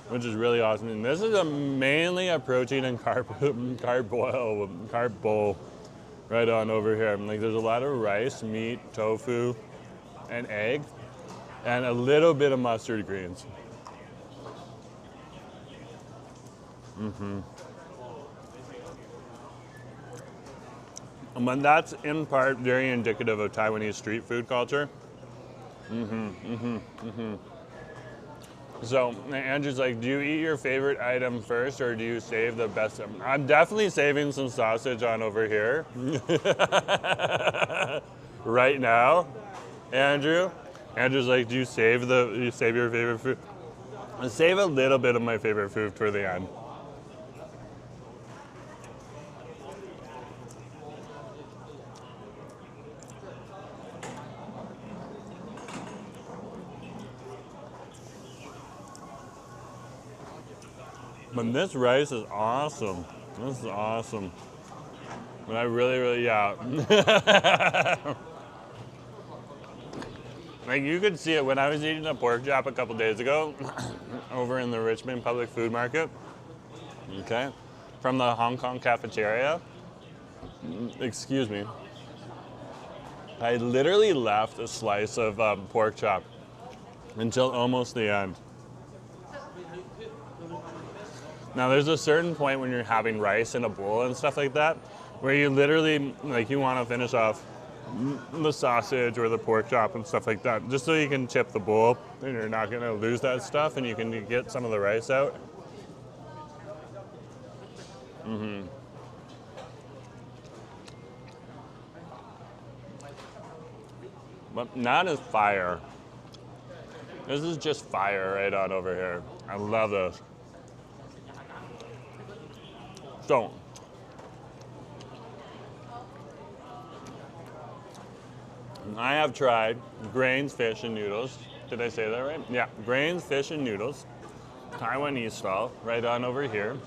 Which is really awesome. And this is mainly a protein and carb bowl right on over here. Like, there's a lot of rice, meat, tofu, and egg, and a little bit of mustard greens. And that's in part very indicative of Taiwanese street food culture. So Andrew's like, do you eat your favorite item first or do you save the best? I'm definitely saving some sausage on over here right now. Andrew's like, do you save your favorite food? I save a little bit of my favorite food for the end. But this rice is awesome. This is awesome. But I really, yeah. Like you could see it when I was eating a pork chop a couple days ago over in the Richmond Public Food Market. Okay. From the Hong Kong cafeteria. Excuse me. I literally left a slice of pork chop until almost the end. Now there's a certain point when you're having rice in a bowl and stuff like that, where you literally, like you want to finish off the sausage or the pork chop and stuff like that, just so you can tip the bowl and you're not going to lose that stuff and you can get some of the rice out. But not as fire. This is just fire right on over here. I love this. So, I have tried grains, fish, and noodles. Did I say that right? Yeah, grains, fish, and noodles. Taiwanese style, right on over here.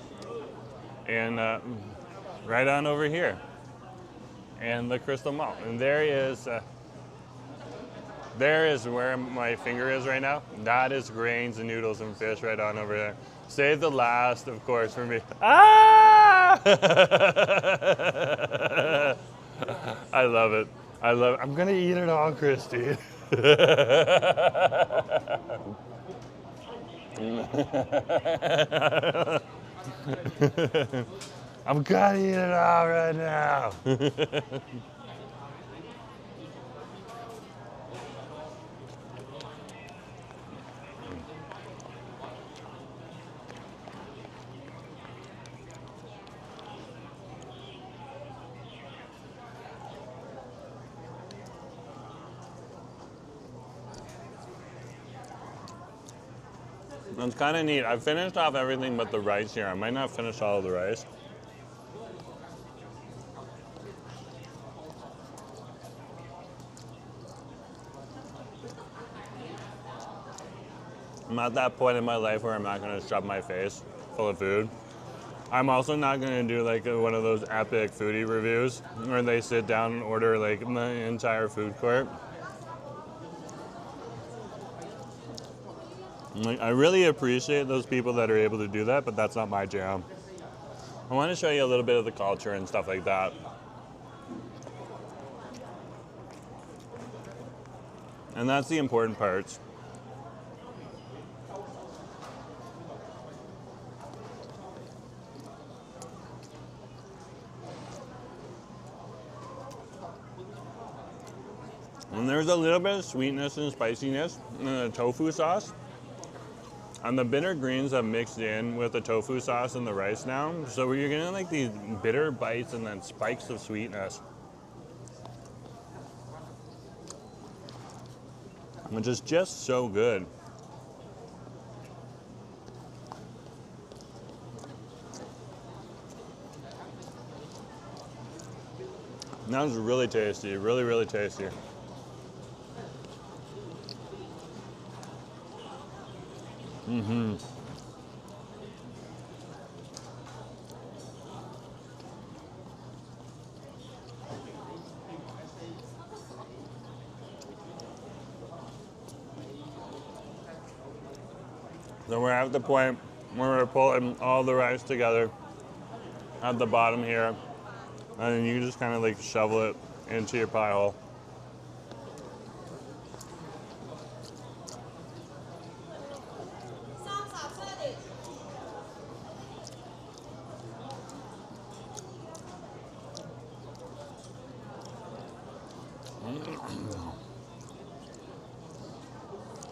And right on over here. And the crystal malt. And there is where my finger is right now. That is grains and noodles and fish right on over there. Save the last, of course, for me. Ah! I love it. I love it. I'm gonna eat it all, Christy. I'm gonna eat it all right now. It's kind of neat. I finished off everything but the rice here. I might not finish all of the rice. I'm at that point in my life where I'm not going to shove my face full of food. I'm also not going to do like one of those epic foodie reviews where they sit down and order like the entire food court. I really appreciate those people that are able to do that, but that's not my jam. I want to show you a little bit of the culture and stuff like that. And that's the important parts. And there's a little bit of sweetness and spiciness in the tofu sauce. And the bitter greens have mixed in with the tofu sauce and the rice now. So you're getting like these bitter bites and then spikes of sweetness. Which is just so good. That was really tasty, really, really tasty. Mm-hmm. So we're at the point where we're pulling all the rice together at the bottom here, and then you just kind of like shovel it into your pie hole.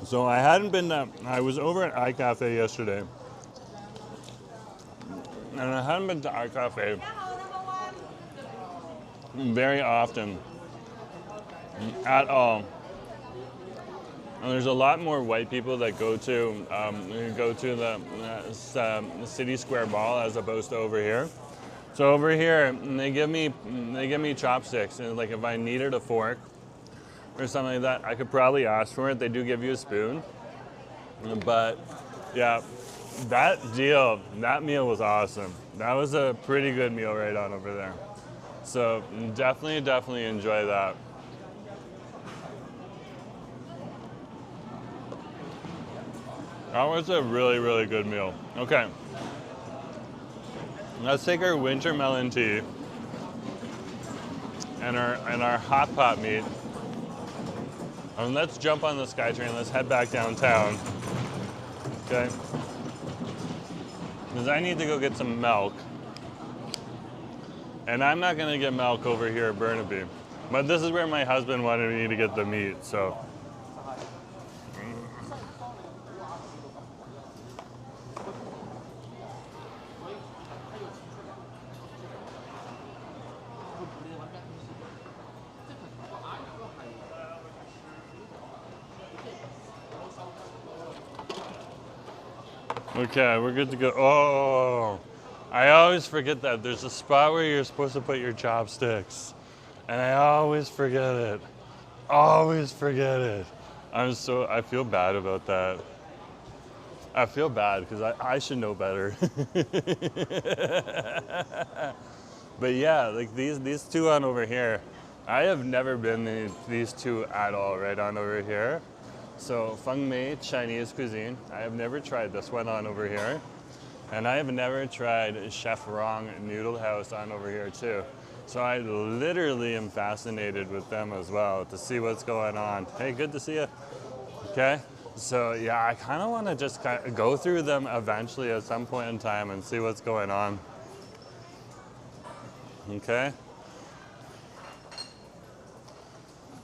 So I hadn't been, I was over at iCafe yesterday, and I hadn't been to iCafe very often at all. And there's a lot more white people that go to the City Square Mall as opposed to over here. So over here, they give me chopsticks, and like if I needed a fork or something like that, I could probably ask for it. They do give you a spoon, but yeah, That deal, that meal was awesome. That was a pretty good meal right on over there. So definitely enjoy that. That was a really good meal. Okay. Let's take our winter melon tea and our hot pot meat. And let's jump on the SkyTrain. Let's head back downtown. Okay. Because I need to go get some milk. And I'm not gonna get milk over here at Burnaby. But this is where my husband wanted me to get the meat, so. Okay, we're good to go. Oh, I always forget that. There's a spot where you're supposed to put your chopsticks. And I always forget it. Always forget it. I feel bad about that. I feel bad because I should know better. But yeah, like these two on over here, I have never been in these two at all right on over here. So Feng Mei Chinese cuisine, I have never tried this one on over here. And I have never tried Chef Rong Noodle House on over here too. So I literally am fascinated with them as well to see what's going on. Hey, good to see you. Okay, so yeah, I kind of want to just kind of go through them eventually at some point in time and see what's going on. Okay.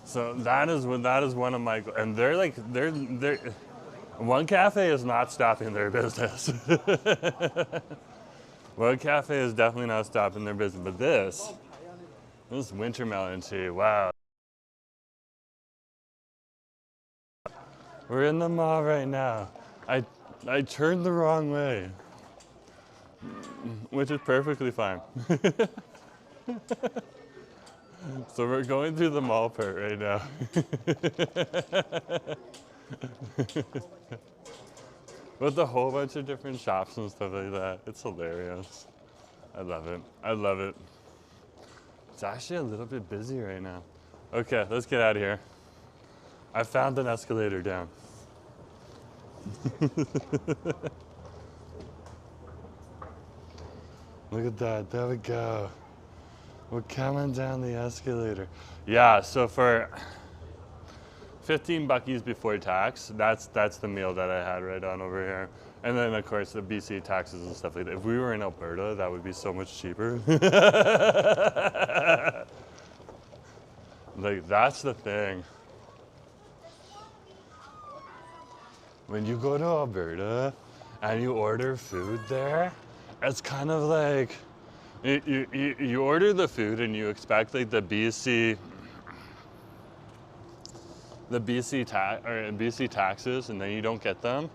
So that is one of my, and they're one cafe is not stopping their business. One cafe is definitely not stopping their business, but this winter melon tea, wow. We're in the mall right now. I turned the wrong way, which is perfectly fine. So we're going through the mall part right now. With a whole bunch of different shops and stuff like that. It's hilarious. I love it. I love it. It's actually a little bit busy right now. Okay, let's get out of here. I found an escalator down. Look at that, there we go. We're coming down the escalator. Yeah, so for 15 buckies before tax, that's the meal that I had right on over here. And then of course the BC taxes and stuff like that. If we were in Alberta, that would be so much cheaper. Like that's the thing. When you go to Alberta and you order food there, it's kind of like, you order the food and you expect like the BC taxes and then you don't get them,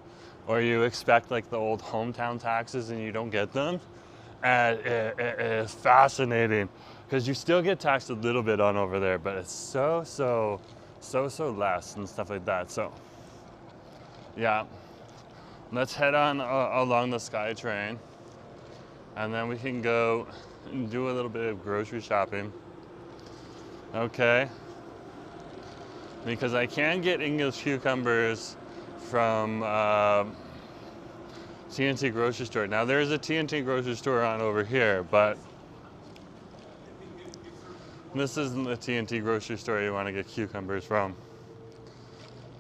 or you expect like the old hometown taxes and you don't get them, and it is fascinating because you still get taxed a little bit on over there, but it's so less and stuff like that. So yeah, let's head on along the SkyTrain, and then we can go and do a little bit of grocery shopping. Okay. Because I can get English cucumbers from TNT grocery store. Now there's a TNT grocery store on over here, but this isn't the TNT grocery store you want to get cucumbers from.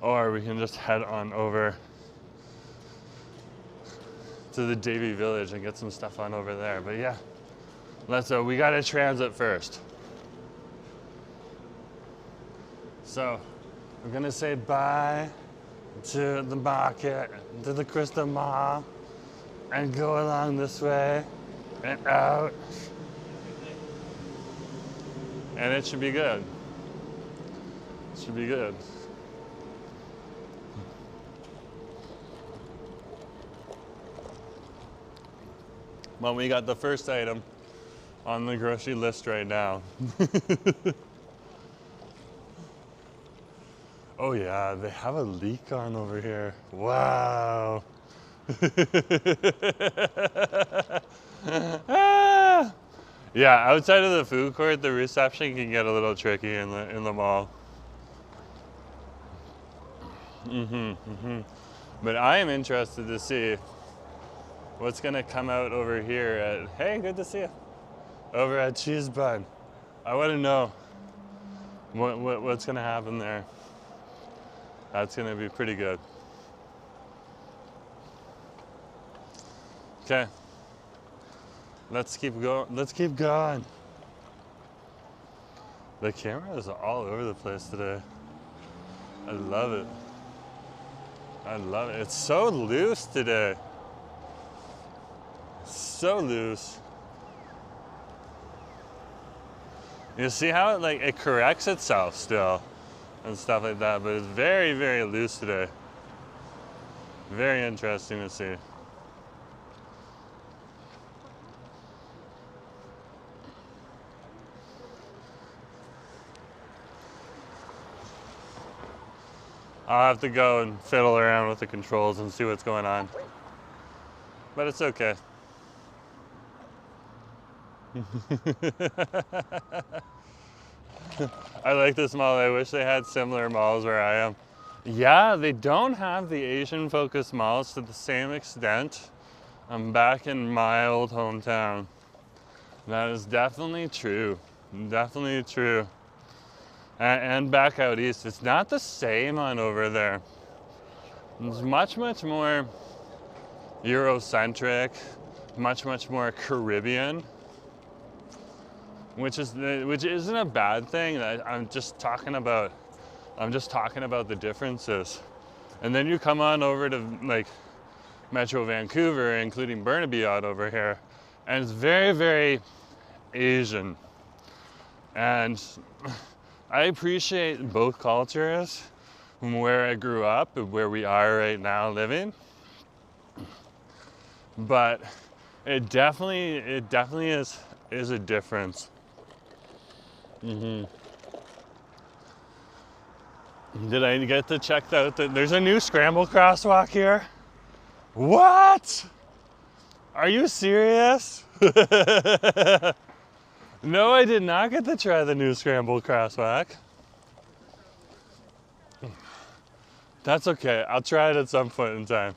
Or we can just head on over to the Davie village and get some stuff on over there. But yeah, we gotta transit first. So we're gonna say bye to the market, to the Crystal Mall, and go along this way and out. And it should be good. It should be good. Well, we got the first item on the grocery list right now. Oh yeah, they have a leek on over here. Wow. Yeah, outside of the food court, the reception can get a little tricky in the mall. But I am interested to see what's gonna come out over here at, hey, good to see you, over at Cheese Bun. I wanna know what's gonna happen there. That's gonna be pretty good. Okay, let's keep going. Let's keep going. The camera is all over the place today. I love it. I love it. It's so loose today. So loose. You see how it corrects itself still and stuff like that, but it's very, very loose today. Very interesting to see. I'll have to go and fiddle around with the controls and see what's going on. But it's okay. I like this mall. I wish they had similar malls where I am. Yeah, they don't have the Asian focused malls to the same extent. I'm back in my old hometown. That is definitely true. Definitely true. And back out east, it's not the same on over there. It's much, much more Eurocentric, much, much more Caribbean, which isn't a bad thing. I'm just talking about the differences. And then you come on over to like Metro Vancouver, including Burnaby out over here, and it's very, very Asian. And I appreciate both cultures from where I grew up and where we are right now living. But it definitely is a difference. Did I get to check out that there's a new scramble crosswalk here? What? Are you serious? No, I did not get to try the new scrambled crosswalk. That's okay. I'll try it at some point in time.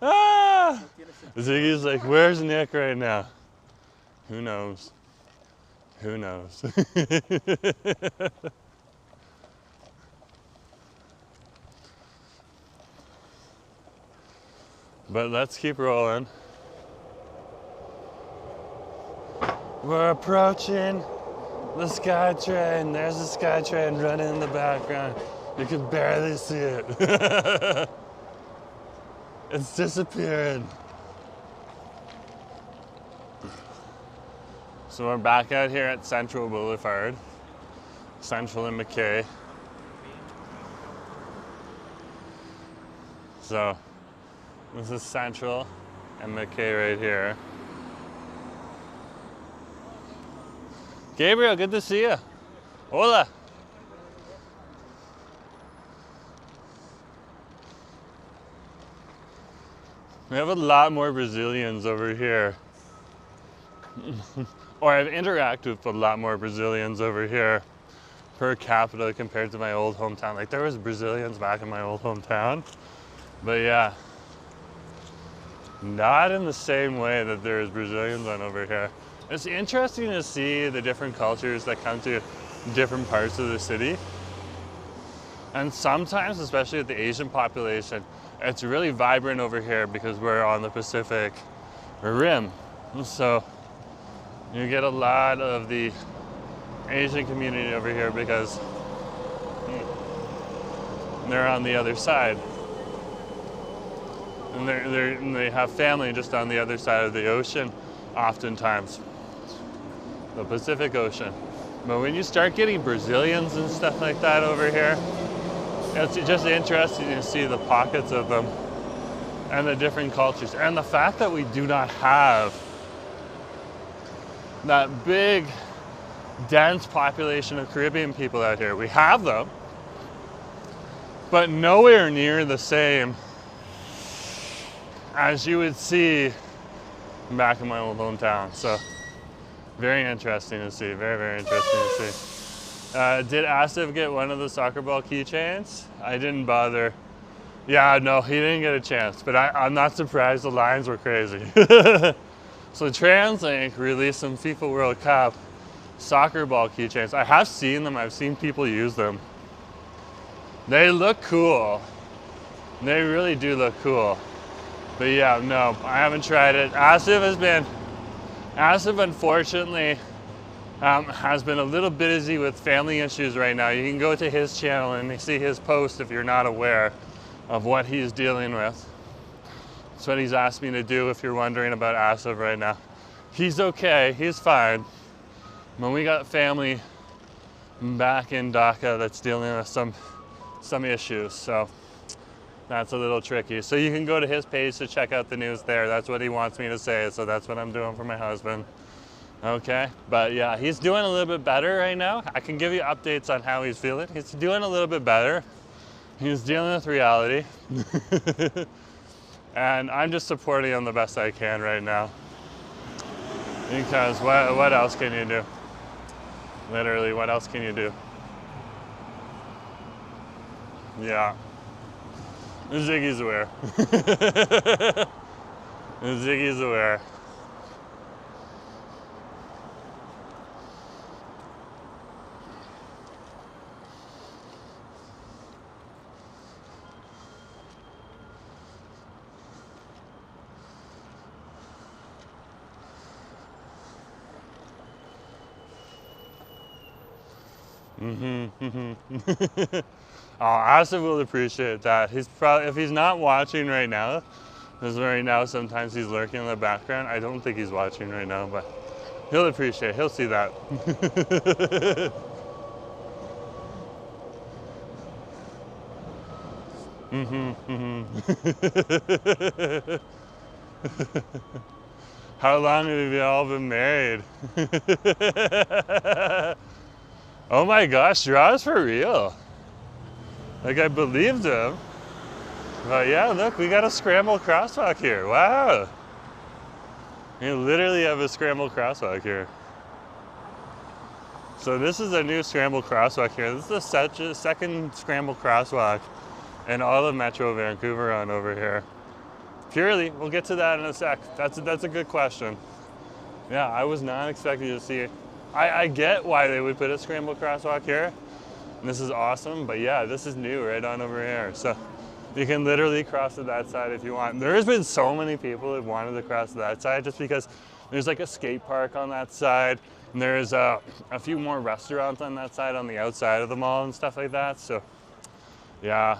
Ah! Ziggy's like, where's Nick right now? Who knows? Who knows? But let's keep rolling. We're approaching the SkyTrain. There's the SkyTrain running in the background. You can barely see it. It's disappearing. So we're back out here at Central Boulevard. Central and McKay. So this is Central and McKay right here. Gabriel, good to see you. Hola. We have a lot more Brazilians over here. Or I've interacted with a lot more Brazilians over here per capita compared to my old hometown. Like there was Brazilians back in my old hometown, but yeah, not in the same way that there's Brazilians on over here. It's interesting to see the different cultures that come to different parts of the city. And sometimes, especially with the Asian population, it's really vibrant over here because we're on the Pacific Rim. So you get a lot of the Asian community over here because they're on the other side. And they have family just on the other side of the ocean, oftentimes, the Pacific Ocean. But when you start getting Brazilians and stuff like that over here, it's just interesting to see the pockets of them and the different cultures. And the fact that we do not have that big, dense population of Caribbean people out here. We have them, but nowhere near the same as you would see back in my old hometown. So very interesting to see, very, very interesting to see. Did Asif get one of the soccer ball keychains? I didn't bother. Yeah, no, he didn't get a chance, but I'm not surprised the lines were crazy. So TransLink released some FIFA World Cup soccer ball keychains. I have seen them, I've seen people use them. They look cool. They really do look cool. But yeah, no, I haven't tried it. Asif unfortunately has been a little busy with family issues right now. You can go to his channel and see his post if you're not aware of what he's dealing with. That's what he's asked me to do if you're wondering about Asif right now. He's okay, he's fine. But we got family back in Dhaka that's dealing with some issues, so that's a little tricky. So you can go to his page to check out the news there. That's what he wants me to say, so that's what I'm doing for my husband. Okay, but yeah, he's doing a little bit better right now. I can give you updates on how he's feeling. He's doing a little bit better. He's dealing with reality. And I'm just supporting him the best I can right now. Because what else can you do? Literally, what else can you do? Yeah. Ziggy's aware. Ziggy's aware. Oh, Asif will appreciate that. He's probably, if he's not watching right now, because right now sometimes he's lurking in the background. I don't think he's watching right now, but he'll appreciate, he'll see that. How long have you all been married? Oh my gosh, Raw's for real. Like, I believed him. But yeah, look, we got a scrambled crosswalk here. Wow. You literally have a scrambled crosswalk here. So this is a new scrambled crosswalk here. This is the second scrambled crosswalk in all of Metro Vancouver on over here. Purely, we'll get to that in a sec. That's a good question. Yeah, I was not expecting to see it. I get why they would put a scrambled crosswalk here. And this is awesome, but yeah, this is new right on over here. So you can literally cross to that side if you want. There's been so many people that wanted to cross to that side just because there's like a skate park on that side. And there's a few more restaurants on that side on the outside of the mall and stuff like that. So yeah.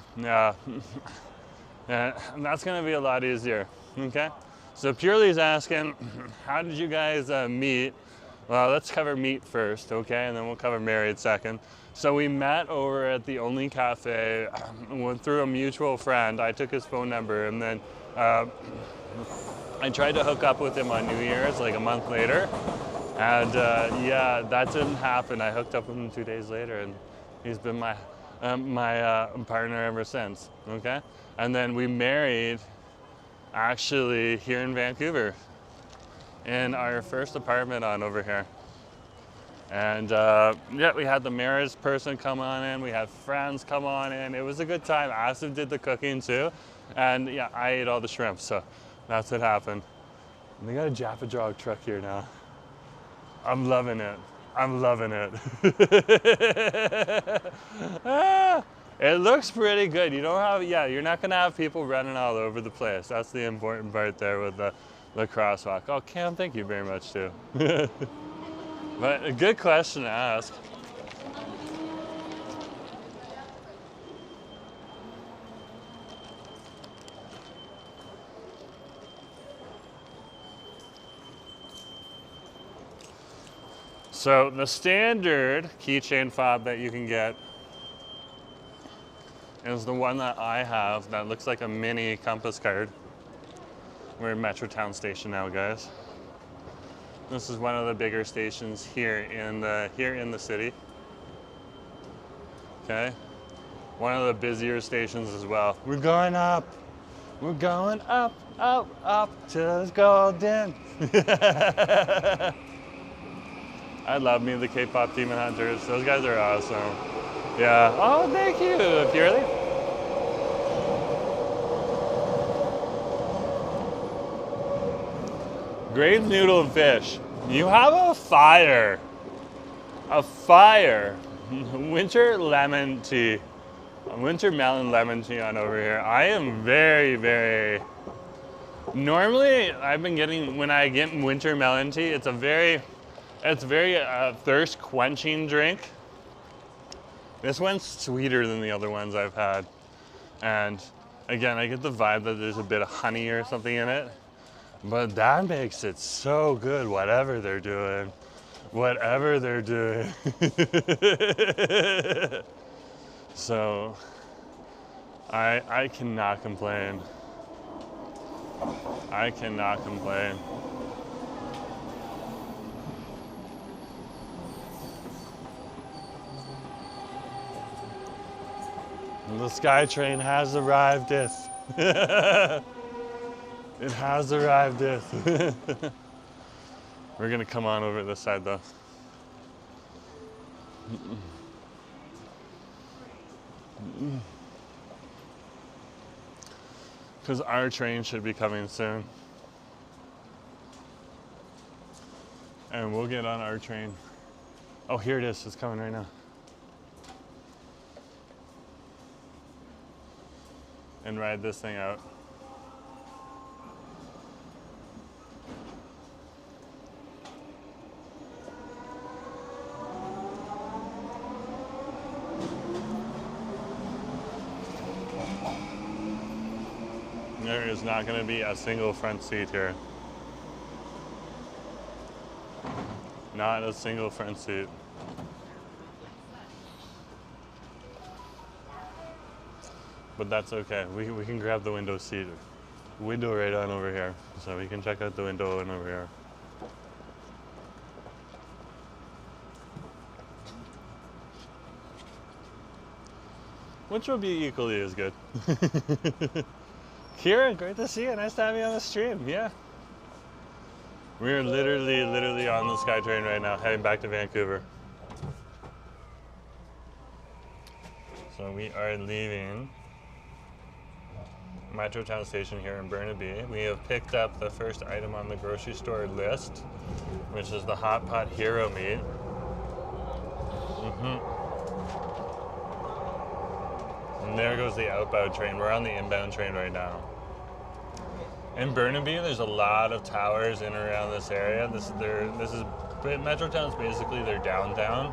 And that's gonna be a lot easier, okay? So Purely's asking, how did you guys meet? Well, let's cover meet first, okay? And then we'll cover married second. So we met over at the Only Cafe, went through a mutual friend. I took his phone number and then I tried to hook up with him on New Year's, like a month later. And yeah, that didn't happen. I hooked up with him 2 days later and he's been my partner ever since, okay? And then we married actually here in Vancouver in our first apartment on over here. And yeah, we had the marriage person come on in, we had friends come on in. It was a good time. Asif did the cooking too. And yeah, I ate all the shrimp, so that's what happened. And they got a Jaffa Jog truck here now. I'm loving it. I'm loving it. It looks pretty good. You don't have, yeah, you're not gonna have people running all over the place. That's the important part there with the crosswalk. Oh, Cam, thank you very much too. But a good question to ask. So the standard keychain fob that you can get is the one that I have that looks like a mini compass card. We're in Metrotown Station now, guys. This is one of the bigger stations here in the city. Okay, one of the busier stations as well. We're going up. We're going up. Up, up to the golden. I love me the K-pop Demon Hunters. Those guys are awesome. Yeah. Oh, thank you, Purely. Grains, noodle, and fish. You have a fire. A fire. Winter lemon tea. Winter melon lemon tea on over here. I am very, very... Normally, I've been getting, when I get winter melon tea, it's very thirst quenching drink. This one's sweeter than the other ones I've had. And again, I get the vibe that there's a bit of honey or something in it. But that makes it so good, whatever they're doing. Whatever they're doing. So, I cannot complain. I cannot complain. The SkyTrain has arrived. It has arrived. We're gonna come on over this side though. Because our train should be coming soon. And we'll get on our train. Oh, here it is. It's coming right now. And ride this thing out. There is not going to be a single front seat here. Not a single front seat. But that's okay. We can grab the window seat. Window right on over here. So we can check out the window and over here. Which will be equally as good. Kira, great to see you. Nice to have you on the stream. Yeah. We're literally on the SkyTrain right now, heading back to Vancouver. So we are leaving Metrotown Station here in Burnaby. We have picked up the first item on the grocery store list, which is the hot pot hero meat. And there goes the outbound train. We're on the inbound train right now. In Burnaby, there's a lot of towers in and around this area. Metrotown's basically their downtown.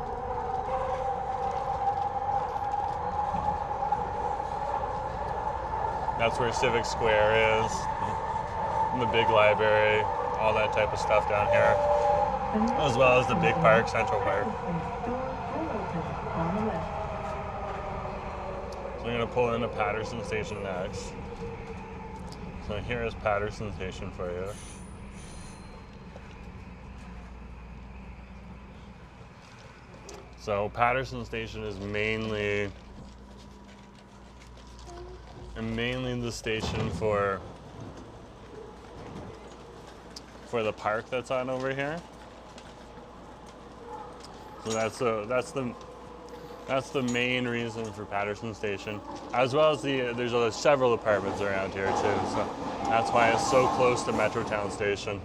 That's where Civic Square is, the big library, all that type of stuff down here, as well as the big park, Central Park. So we're going to pull into Patterson Station next. So here is Patterson Station for you. So Patterson Station is mainly the station for the park that's on over here. So that's the main reason for Patterson Station, as well as there's several apartments around here too. So that's why it's so close to Metrotown Station,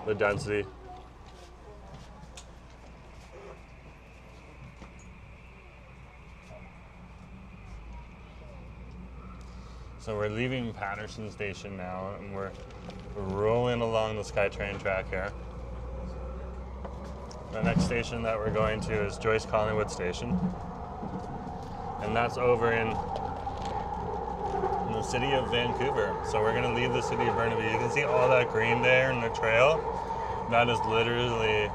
the density. So we're leaving Patterson Station now, and we're rolling along the SkyTrain track here. The next station that we're going to is Joyce Collingwood Station. And that's over in the city of Vancouver. So we're gonna leave the city of Burnaby. You can see all that green there in the trail. That is literally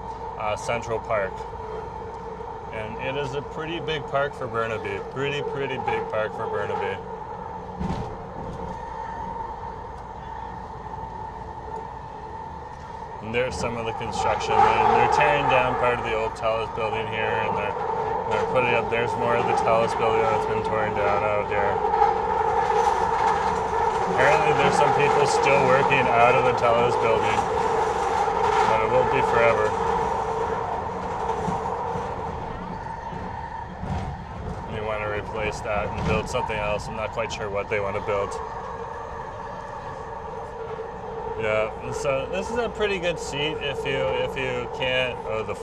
Central Park. And it is a pretty big park for Burnaby. Pretty big park for Burnaby. And there's some of the construction. They're tearing down part of the old Telus building here, and they're putting up, there's more of the Telus building that's been torn down out here. Apparently there's some people still working out of the Telus building, but it won't be forever. They want to replace that and build something else. I'm not quite sure what they want to build. Yeah, so this is a pretty good seat if you can't. Oh, the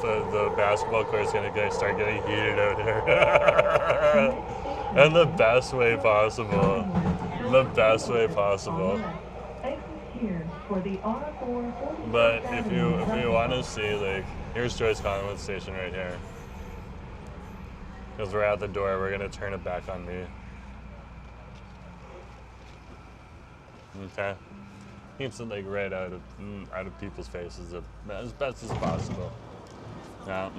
basketball court is gonna start getting heated out here, and the best way possible. The best way possible. But if you want to see, like, here's Joyce Collingwood Station right here. Because we're at the door, we're gonna turn it back on me. Okay. Keeps it like right out of people's faces as best as possible. Yeah.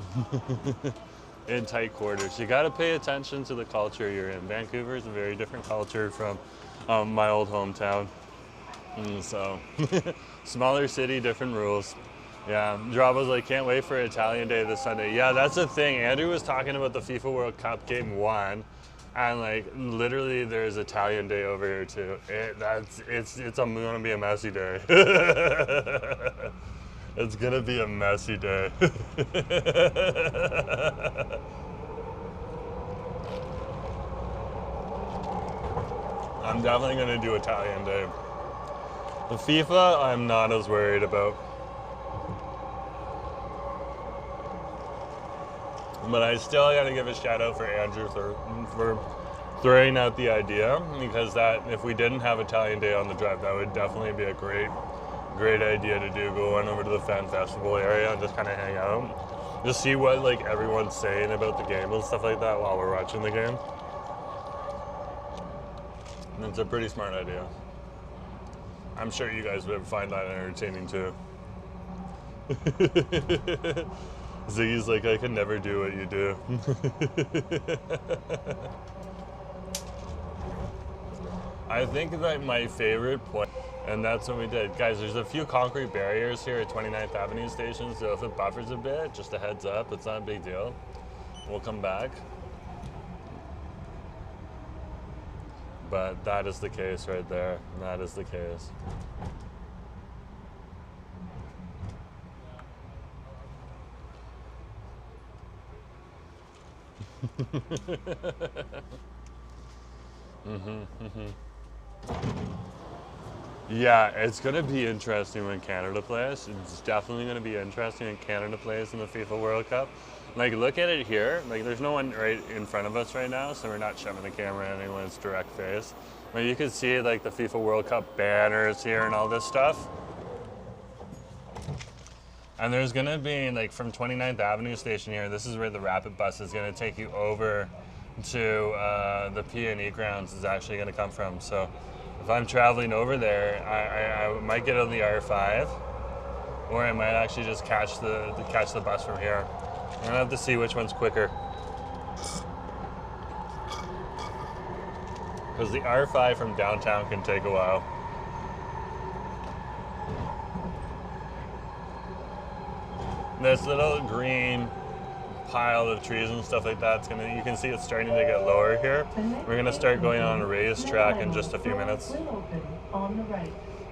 In tight quarters. You got to pay attention to the culture you're in. Vancouver is a very different culture from my old hometown. So, smaller city, different rules. Yeah, Rob was like, can't wait for Italian Day this Sunday. Yeah, that's the thing. Andrew was talking about the FIFA World Cup Game 1. And like literally, there's Italian Day over here too. It's gonna be a messy day. It's gonna be a messy day. I'm definitely gonna do Italian Day. The FIFA, I'm not as worried about. But I still gotta give a shout out for Andrew for throwing out the idea, because that if we didn't have Italian Day on the drive, that would definitely be a great idea to do. Go on over to the fan festival area and just kind of hang out, just see what like everyone's saying about the game and stuff like that while we're watching the game. And it's a pretty smart idea. I'm sure you guys would find that entertaining too. Ziggy's like, I can never do what you do. I think that my favorite point, and that's what we did. Guys, there's a few concrete barriers here at 29th Avenue Station, so if it buffers a bit, just a heads up, it's not a big deal. We'll come back. But that is the case right there. That is the case. Yeah, it's going to be interesting when Canada plays. It's definitely going to be interesting when Canada plays in the FIFA World Cup. Like, look at it here. Like, there's no one right in front of us right now, so we're not shoving the camera in anyone's direct face. But you can see, like, the FIFA World Cup banners here and all this stuff. And there's going to be, like, from 29th Avenue Station here, this is where the rapid bus is going to take you over to the P&E grounds is actually going to come from. So if I'm traveling over there, I might get on the R5, or I might actually just catch the bus from here. I'm going to have to see which one's quicker. Because the R5 from downtown can take a while. This little green pile of trees and stuff like that, you can see it's starting to get lower here. We're gonna start going on a raised track in just a few minutes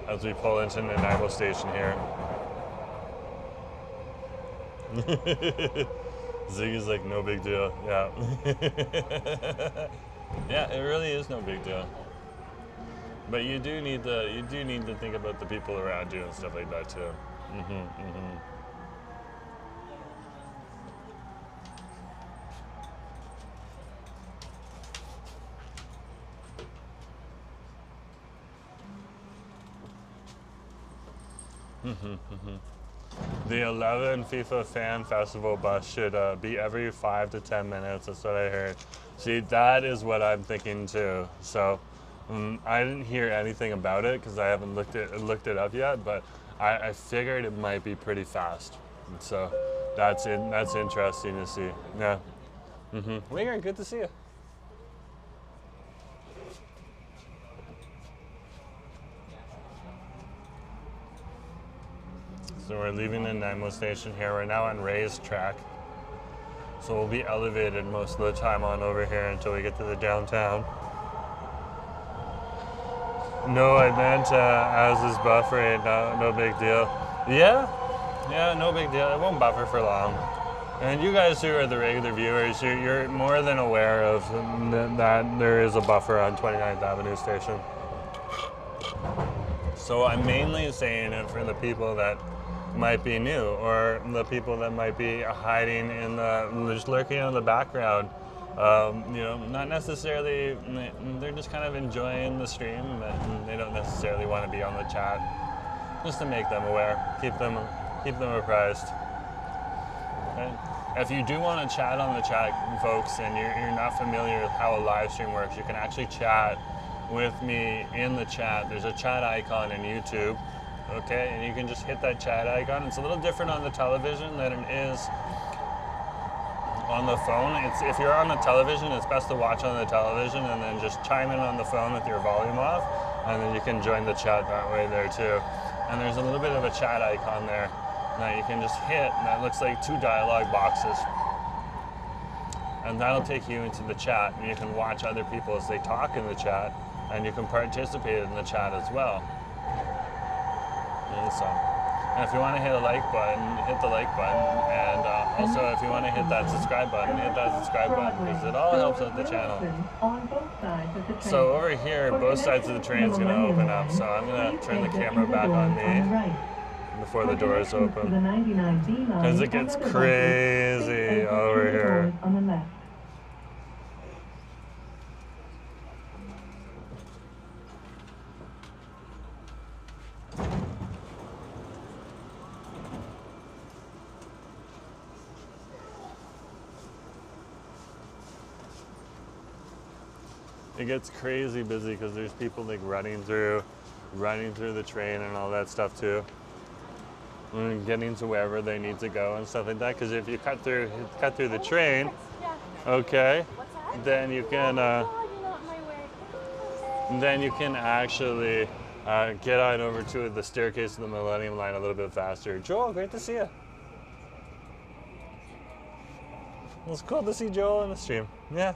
as we pull into Nanaimo Station here. Ziggy's like, no big deal. Yeah. Yeah, it really is no big deal. But you do need to think about the people around you and stuff like that too. The 11 FIFA Fan Festival bus should be every 5 to 10 minutes. That's what I heard. See, that is what I'm thinking too. So I didn't hear anything about it because I haven't looked it up yet, but I figured it might be pretty fast. So that's interesting to see. Yeah. Winger, good to see you. So we're leaving the Nanaimo Station here. We're now on raised track. So we'll be elevated most of the time on over here until we get to the downtown. No, I meant as is buffering. No big deal. Yeah, no big deal. It won't buffer for long. And you guys who are the regular viewers, you're more than aware of that there is a buffer on 29th Avenue Station. So I'm mainly saying it for the people that might be new, or the people that might be hiding in just lurking in the background. You know, not necessarily, they're just kind of enjoying the stream, but they don't necessarily want to be on the chat. Just to make them aware, keep them apprised. Okay. If you do want to chat on the chat, folks, and you're not familiar with how a live stream works, you can actually chat with me in the chat. There's a chat icon in YouTube, okay, and you can just hit that chat icon. It's a little different on the television than it is on the phone. If you're on the television, it's best to watch on the television and then just chime in on the phone with your volume off, and then you can join the chat that way there too. And there's a little bit of a chat icon there that you can just hit, and that looks like 2 dialogue boxes. And that'll take you into the chat, and you can watch other people as they talk in the chat, and you can participate in the chat as well. And if you want to hit a like button, hit the like button, and also if you want to hit that subscribe button, hit that subscribe button, because it all helps out the channel. So over here, both sides of the train is going to open up, so I'm going to turn the camera back on me before the doors open, because it gets crazy over here. It gets crazy busy because there's people like running through the train and all that stuff too, and getting to wherever they need to go and stuff like that. Because if you cut through the train, okay, then you can actually get on over to the staircase of the Millennium Line a little bit faster. Joel, great to see you. It's cool to see Joel on the stream. Yeah.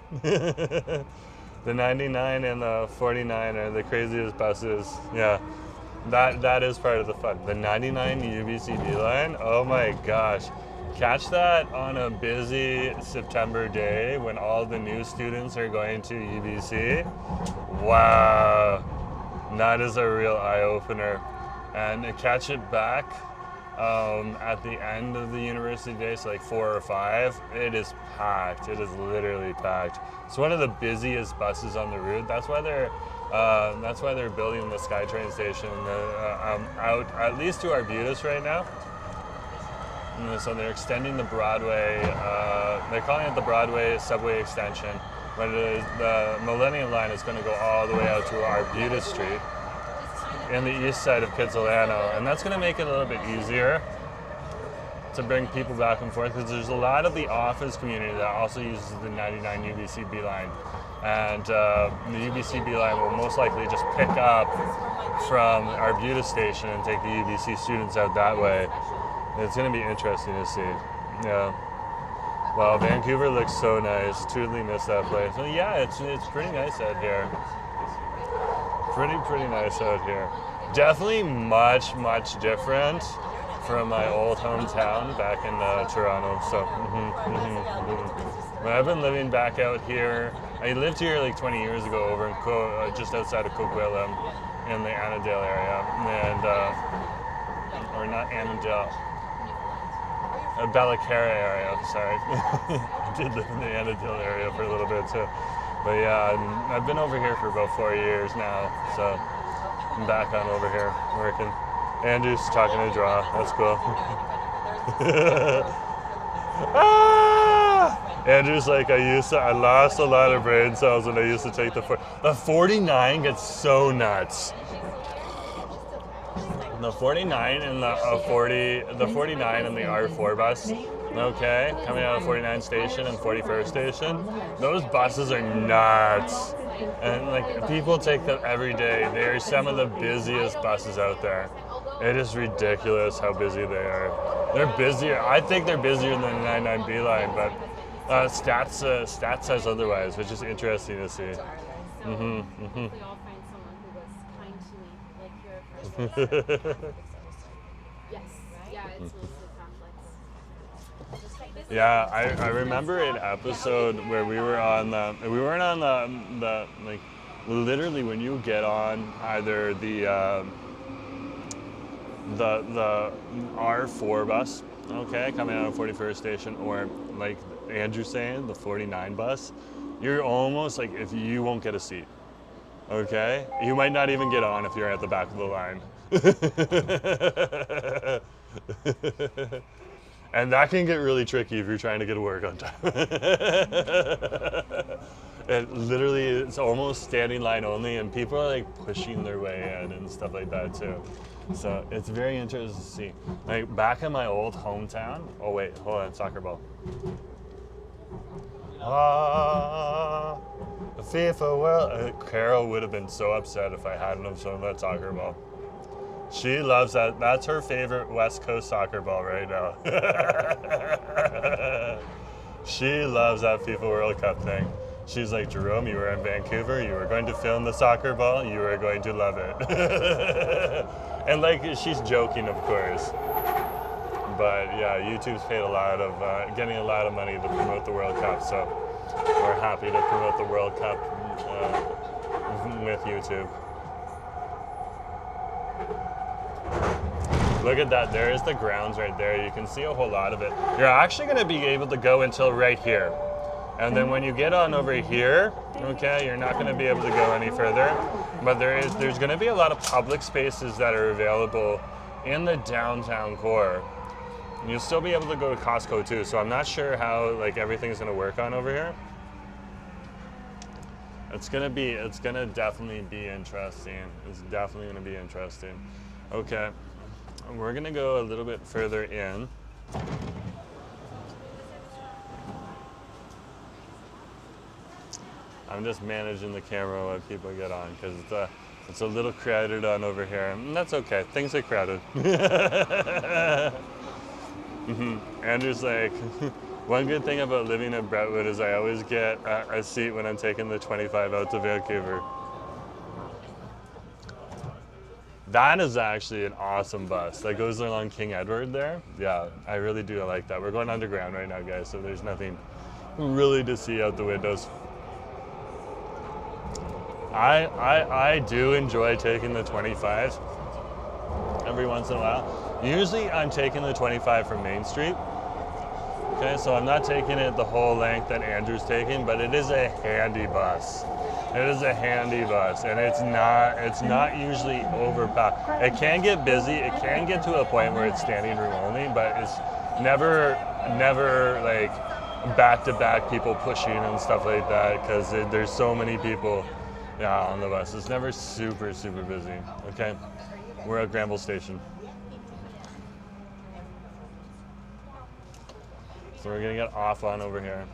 The 99 and the 49 are the craziest buses. Yeah, that is part of the fun. The 99 UBCB line, oh my gosh. Catch that on a busy September day when all the new students are going to UBC. Wow, that is a real eye-opener. And catch it back at the end of the university day, so like 4 or 5, it is packed. It is literally packed. It's one of the busiest buses on the route. That's why they're building the SkyTrain station out at least to Arbutus right now. And so they're extending the Broadway. They're calling it the Broadway subway extension, but the Millennium Line is going to go all the way out to Arbutus Street in the east side of Kitsilano, and that's going to make it a little bit easier to bring people back and forth, because there's a lot of the office community that also uses the 99 UBCB line, and the UBCB line will most likely just pick up from Arbutus Station and take the UBC students out that way. It's going to be interesting to see. Yeah. Wow, Vancouver looks so nice. Totally missed that place. So yeah, it's pretty nice out here. Pretty nice out here. Definitely much different from my old hometown back in Toronto. So I've been living back out here. I lived here like 20 years ago over in just outside of Coquitlam in the Annandale area, and or not Annandale, Bellacara area. Sorry, I did live in the Annandale area for a little bit too. But yeah, I've been over here for about 4 years now, so I'm back on over here working. Andrew's talking to Draw. That's cool. Andrew's like, I lost a lot of brain cells when I used to take the 49 gets so nuts. The 49 and the 49 and the R4 bus, okay, coming out of 49 station and 41st station, those buses are nuts. And like, people take them every day. They're some of the busiest buses out there. It is ridiculous how busy they are. They're busier. I think they're busier than the 99B line, but stats says otherwise, which is interesting to see. Yes. Yeah, it's mostly complex. Yeah, I remember an episode where we were on we weren't on the like literally when you get on either the R4 bus, okay, coming out of 41st Station, or like Andrew's saying, the 49 bus, you're almost like if you won't get a seat. Okay? You might not even get on if you're at the back of the line. And that can get really tricky if you're trying to get to work on time. It literally, it's almost standing line only, and people are like pushing their way in and stuff like that too. So it's very interesting to see. Like back in my old hometown, oh wait, hold on, soccer ball. Ah, the FIFA World. Carol would have been so upset if I hadn't have shown that soccer ball. She loves that. That's her favorite West Coast soccer ball right now. She loves that FIFA World Cup thing. She's like, Jerome, you were in Vancouver, you were going to film the soccer ball, you are going to love it. And like, she's joking, of course. But yeah, YouTube's paid a lot of, getting a lot of money to promote the World Cup, so we're happy to promote the World Cup with YouTube. Look at that, there is the grounds right there. You can see a whole lot of it. You're actually gonna be able to go until right here. And then when you get on over here, okay, you're not gonna be able to go any further. But there's gonna be a lot of public spaces that are available in the downtown core. And you'll still be able to go to Costco too, so I'm not sure how like everything's gonna work on over here. It's gonna definitely be interesting. It's definitely gonna be interesting. Okay, we're gonna go a little bit further in. I'm just managing the camera when people get on because it's a little crowded on over here, and that's okay. Things are crowded. Andrew's like, one good thing about living in Brentwood is I always get a seat when I'm taking the 25 out to Vancouver. That is actually an awesome bus that goes along King Edward there. Yeah, I really do like that. We're going underground right now, guys, so there's nothing really to see out the windows. I do enjoy taking the 25 every once in a while. Usually I'm taking the 25 from Main Street. Okay, so I'm not taking it the whole length that Andrew's taking, but it is a handy bus. It is a handy bus, and it's not usually overpacked. It can get busy, it can get to a point where it's standing room only, but it's never like back-to-back people pushing and stuff like that, because there's so many people on the bus. It's never super busy. Okay, we're at Granville Station. So we're gonna get off on over here.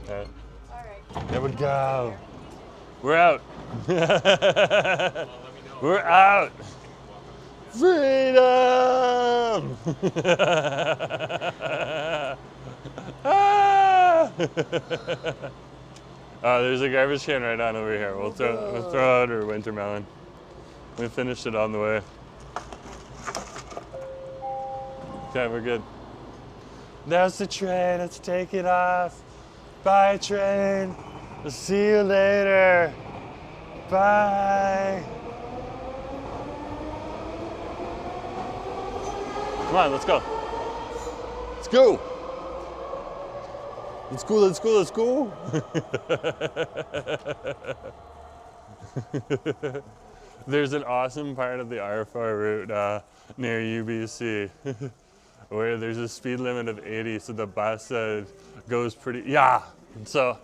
Okay. There we go. We're out. We're out. Freedom! Ah! There's a garbage can right on over here. We'll throw out our winter melon. We finished it on the way. Okay, we're good. There's the train. Let's take it off. Bye, train. We'll see you later. Bye. Come on, let's go. Let's go. Let's go, let's go, let's go. There's an awesome part of the R4 route near UBC where there's a speed limit of 80, so the bus goes pretty, yeah. So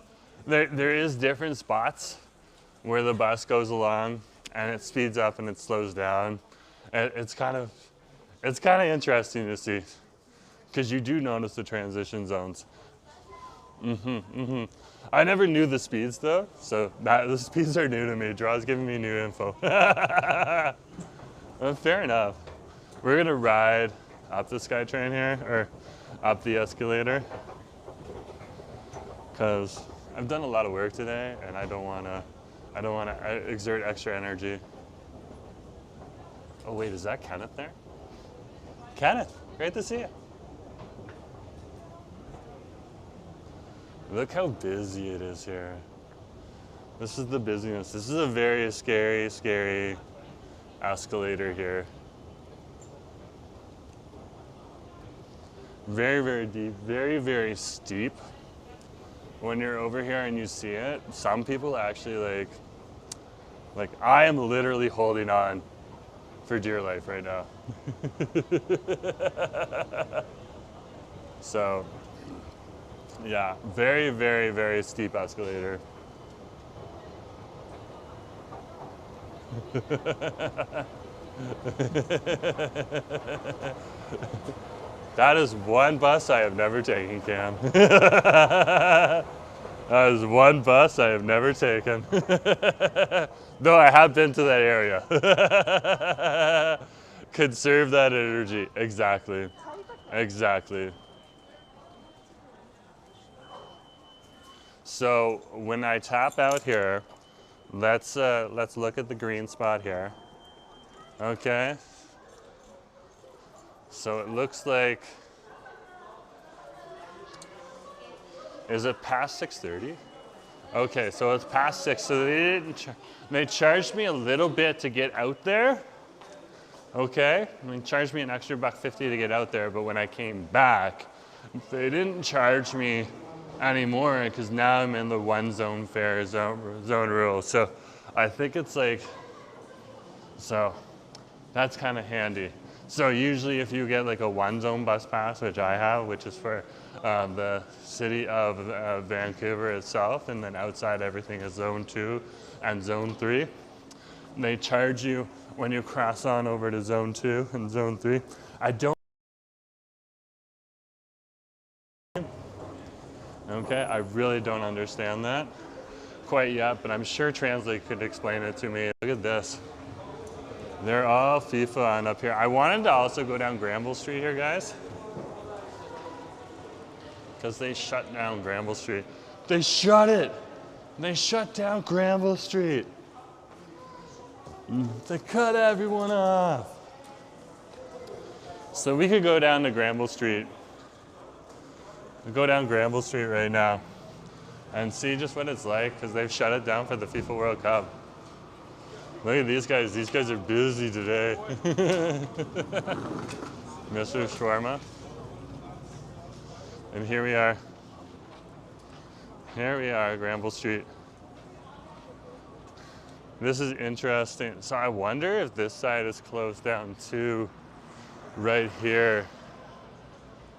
there is different spots where the bus goes along and it speeds up and it slows down. And it's kind of interesting to see because you do notice the transition zones. I never knew the speeds though, so the speeds are new to me. Draw's giving me new info. Well, fair enough. We're gonna ride up the SkyTrain here, or up the escalator, because I've done a lot of work today and I don't wanna I don't want to exert extra energy. Oh wait, is that Kenneth there? Kenneth, great to see you. Look how busy it is here. This is the busyness. This is a very scary, scary escalator here. Very, very deep, very, very steep. When you're over here and you see it, some people actually like I am literally holding on for dear life right now. So, yeah, very, very, very steep escalator. That is one bus I have never taken, Cam. That is one bus I have never taken. Though I have been to that area. Conserve that energy. Exactly. Exactly. So when I tap out here, let's look at the green spot here. Okay. So it looks like, is it past 6:30? Okay, so it's past 6. So they charged me a little bit to get out there. Okay, they charged me an extra $1.50 to get out there, but when I came back, they didn't charge me anymore because now I'm in the one zone fare zone rule. So I think it's like, so that's kind of handy. So usually if you get like a one zone bus pass, which I have, which is for the city of Vancouver itself, and then outside everything is zone 2 and zone 3. They charge you when you cross on over to zone 2 and zone 3. I don't. Okay, I really don't understand that quite yet, but I'm sure Translate could explain it to me. Look at this. They're all FIFA on up here. I wanted to also go down Granville Street here, guys, because they shut down Granville Street. They shut it. They shut down Granville Street. They cut everyone off. So we could go down to Granville Street. We'll go down Granville Street right now and see just what it's like, because they've shut it down for the FIFA World Cup. Look at these guys. These guys are busy today. Mr. Shawarma. And here we are. Here we are, Granville Street. This is interesting. So I wonder if this side is closed down too, right here.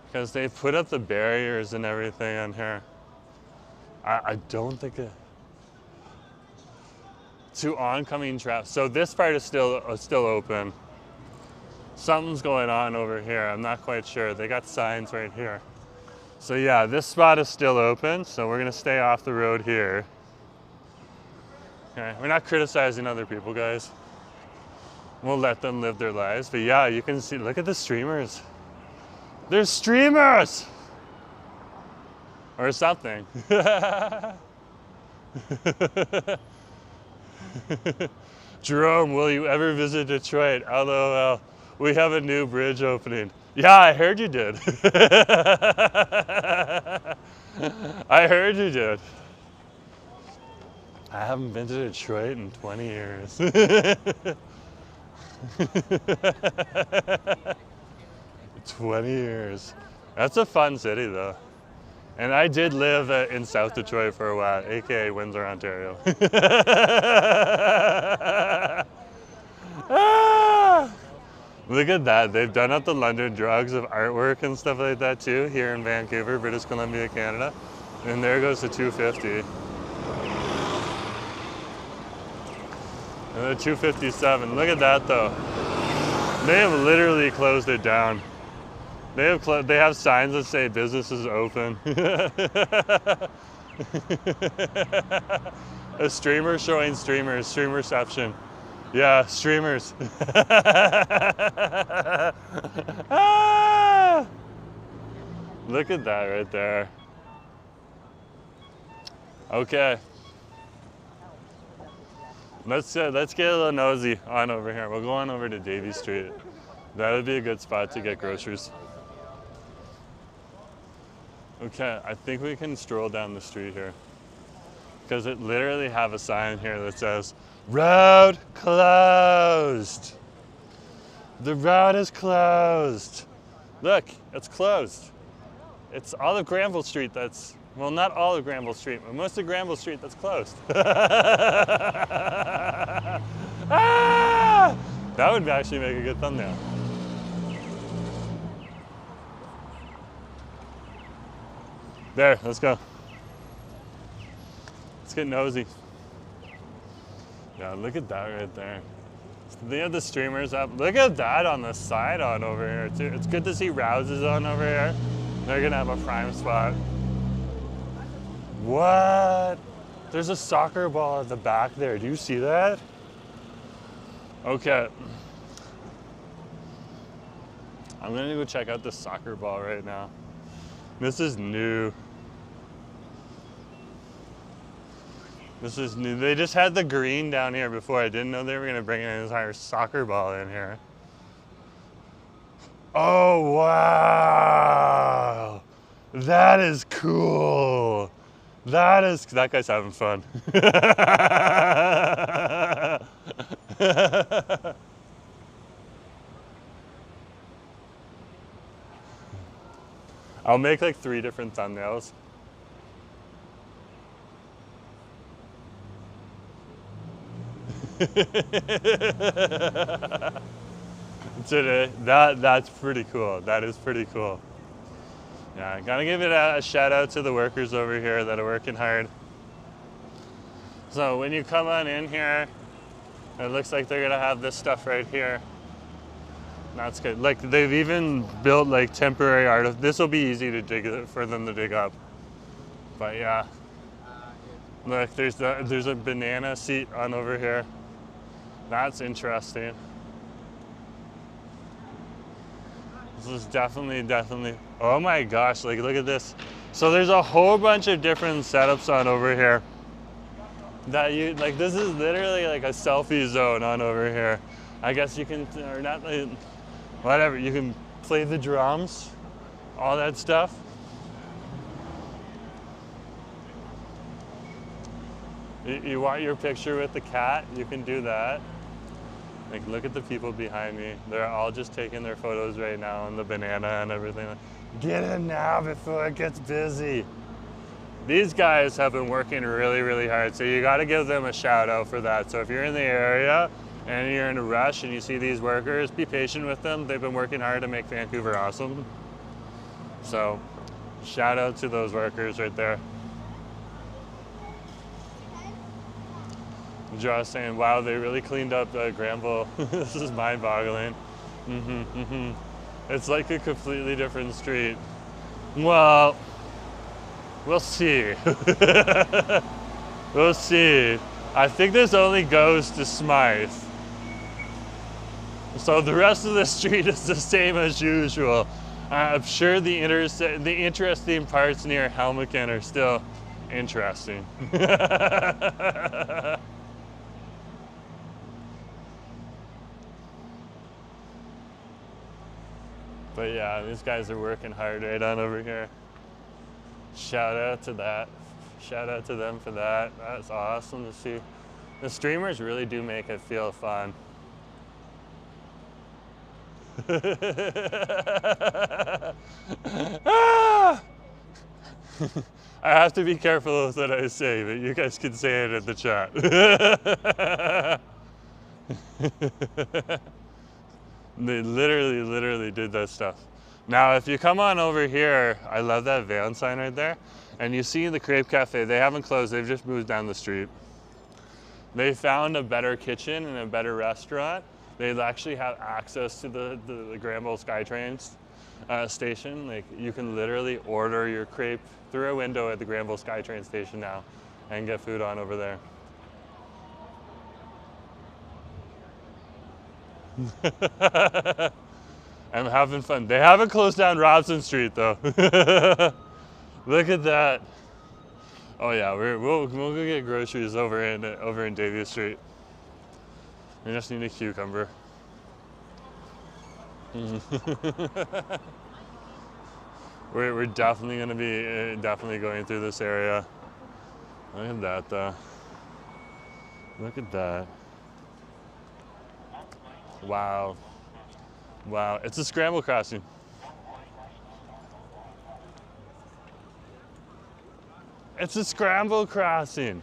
Because they put up the barriers and everything on here. I don't think it. To oncoming traffic. So this part is still open. Something's going on over here. I'm not quite sure. They got signs right here. So yeah, this spot is still open. So we're gonna stay off the road here. Okay, we're not criticizing other people, guys. We'll let them live their lives. But yeah, you can see, look at the streamers. There's streamers! Or something. Jerome, will you ever visit Detroit? LOL. We have a new bridge opening. Yeah, I heard you did. I heard you did. I haven't been to Detroit in 20 years. 20 years. That's a fun city though. And I did live in South Detroit for a while, aka Windsor, Ontario. Look at that. They've done up the London drugs of artwork and stuff like that too, here in Vancouver, British Columbia, Canada. And there goes the 250. And the 257. Look at that though. They have literally closed it down. They have signs that say business is open. A streamer showing streamers, stream reception. Yeah, streamers. Ah! Look at that right there. Let's get a little nosy on over here. We'll go on over to Davie Street. That would be a good spot to get groceries. Okay, I think we can stroll down the street here because it literally have a sign here that says, "Road closed." The road is closed. Look, it's closed. It's all of Granville Street that's, well, not all of Granville Street, but most of Granville Street that's closed. Ah! That would actually make a good thumbnail. There, let's go. Let's get nosy. Yeah, look at that right there. They have the streamers up. Look at that on the side on over here too. It's good to see Rouses on over here. They're gonna have a prime spot. What? There's a soccer ball at the back there. Do you see that? Okay. I'm gonna go check out the soccer ball right now. This is new. This is new. They just had the green down here before. I didn't know they were gonna bring an entire soccer ball in here. Oh, wow. That is cool. That guy's having fun. I'll make like 3 different thumbnails. Today, that's pretty cool. That is pretty cool. Yeah, gotta give it a shout out to the workers over here that are working hard. So when you come on in here, it looks like they're gonna have this stuff right here. That's good. Like they've even built like temporary art. This will be easy to dig for them to dig up. But yeah, look, there's a banana seat on over here. That's interesting. This is definitely. Oh my gosh! Like look at this. So there's a whole bunch of different setups on over here. That you like. This is literally like a selfie zone on over here. I guess you can, or not. Whatever, you can play the drums, all that stuff. You want your picture with the cat, you can do that. Like, look at the people behind me. They're all just taking their photos right now on the banana and everything. Get in now before it gets busy. These guys have been working really, really hard, so you gotta give them a shout out for that. So if you're in the area, and you're in a rush and you see these workers, be patient with them. They've been working hard to make Vancouver awesome. So, shout out to those workers right there. Josh saying, wow, they really cleaned up Granville. This is mind-boggling. It's like a completely different street. Well, we'll see. We'll see. I think this only goes to Smythe. So the rest of the street is the same as usual. I'm sure the interesting parts near Helmeken are still interesting. But yeah, these guys are working hard right on over here. Shout out to that. Shout out to them for that. That's awesome to see. The streamers really do make it feel fun. Ah! I have to be careful with what I say, but you guys can say it in the chat. They literally did that stuff. Now, if you come on over here, I love that van sign right there, and you see the Crepe Cafe, they haven't closed, they've just moved down the street. They found a better kitchen and a better restaurant. They actually have access to the Granville SkyTrain station. Like, you can literally order your crepe through a window at the Granville SkyTrain station now and get food on over there. I'm having fun. They haven't closed down Robson Street though. Look at that. Oh yeah, we'll go get groceries over in Davie Street. We just need a cucumber. We're definitely gonna be definitely going through this area. Look at that though. Look at that. Wow. Wow, it's a scramble crossing. It's a scramble crossing.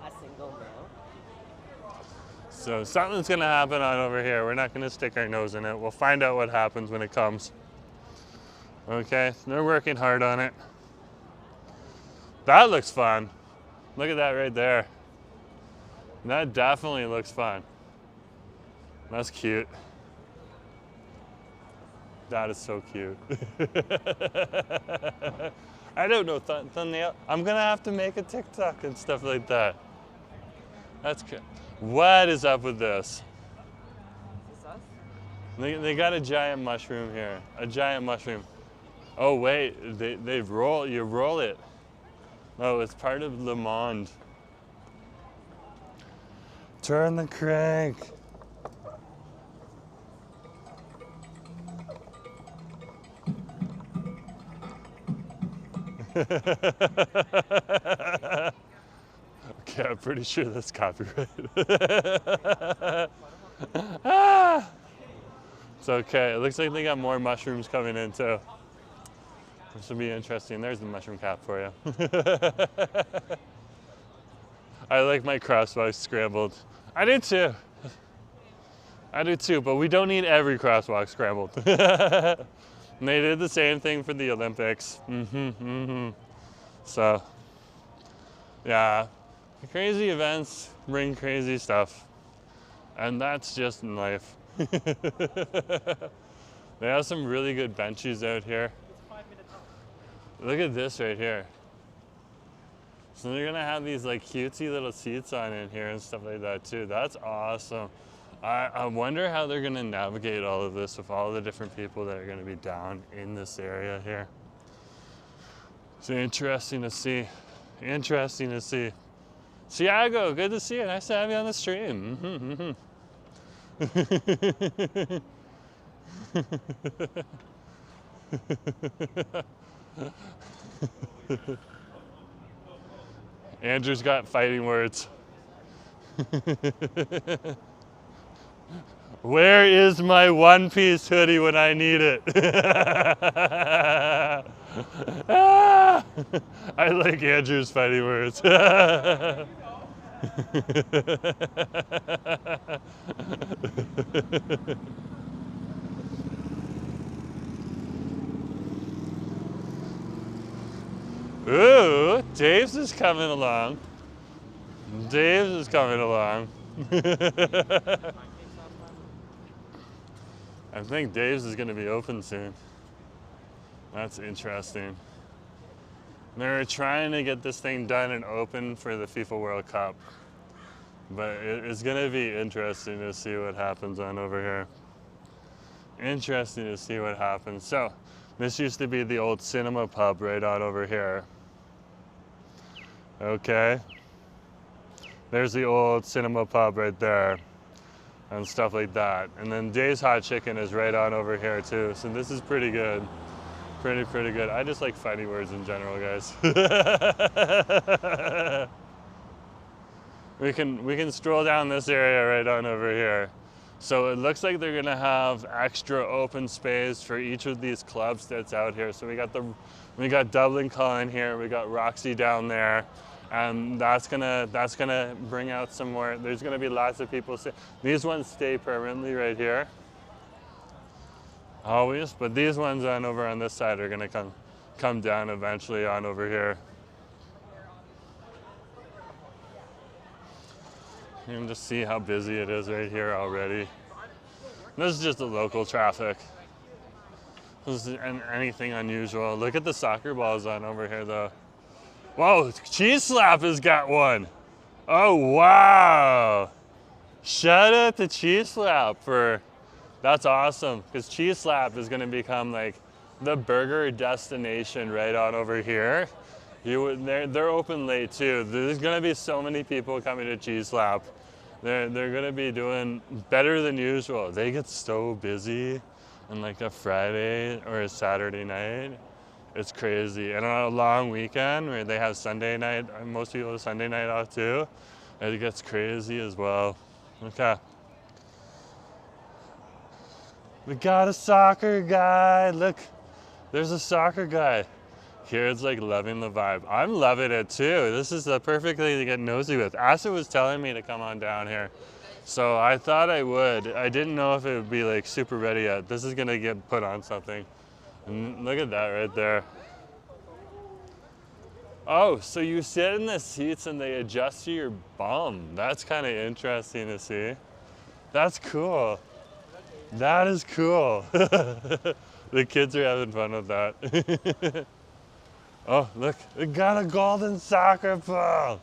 A single male. So something's gonna happen on over here. We're not gonna stick our nose in it. We'll find out what happens when it comes. Okay, they're working hard on it. That looks fun. Look at that right there. That definitely looks fun. That's cute. That is so cute. I don't know, thumbnail. I'm gonna have to make a TikTok and stuff like that. That's good. What is up with this? Is this us? They got a giant mushroom here. A giant mushroom. Oh wait, they roll. You roll it. Oh, it's part of Le Monde. Turn the crank. Okay, I'm pretty sure that's copyright. Ah! It's okay. It looks like they got more mushrooms coming in too. This will be interesting. There's the mushroom cap for you. I like my crosswalk scrambled. I do too. I do too, but we don't need every crosswalk scrambled. And they did the same thing for the Olympics. So, yeah, crazy events bring crazy stuff. And that's just in life. They have some really good benches out here. Look at this right here. So they're gonna have these like cutesy little seats on in here and stuff like that too. That's awesome. I wonder how they're gonna navigate all of this with all the different people that are gonna be down in this area here. So interesting to see. Interesting to see. Tiago, good to see you. Nice to have you on the stream. Andrew's got fighting words. Where is my one-piece hoodie when I need it? I like Andrew's fighting words. Ooh, Dave's is coming along. Dave's is coming along. I think Dave's is going to be open soon. That's interesting. They're trying to get this thing done and open for the FIFA World Cup. But it's going to be interesting to see what happens on over here. Interesting to see what happens. So, this used to be the old cinema pub right on over here. Okay. There's the old cinema pub right there and stuff like that. And then Dave's Hot Chicken is right on over here too. So this is pretty good. Pretty good. I just like fighting words in general, guys. We can stroll down this area right on over here. So it looks like they're gonna have extra open space for each of these clubs that's out here. So we got Dublin Con here, we got Roxy down there, and that's gonna bring out some more. There's gonna be lots of people. These ones stay permanently right here, always, but these ones on over on this side are gonna come down eventually on over here. You can just see how busy it is right here already. This is just the local traffic. This isn't anything unusual. Look at the soccer balls on over here though. Whoa, Cheese Slap has got one. Oh, wow. Shout out to Cheese Slap for, that's awesome, because Cheese Slap is gonna become like the burger destination right on over here. They're open late too. There's gonna be so many people coming to Cheese Slap. They're gonna be doing better than usual. They get so busy on like a Friday or a Saturday night. It's crazy. And on a long weekend where they have Sunday night, most people have Sunday night off too, it gets crazy as well. Okay. We got a soccer guy. Look, there's a soccer guy. Kids like loving the vibe. I'm loving it too. This is the perfect thing to get nosy with. Asa was telling me to come on down here, so I thought I would. I didn't know if it would be like super ready yet. This is gonna get put on something. And look at that right there. Oh, so you sit in the seats and they adjust to your bum. That's kind of interesting to see. That's cool. That is cool. The kids are having fun with that. Oh, look, we got a golden soccer ball.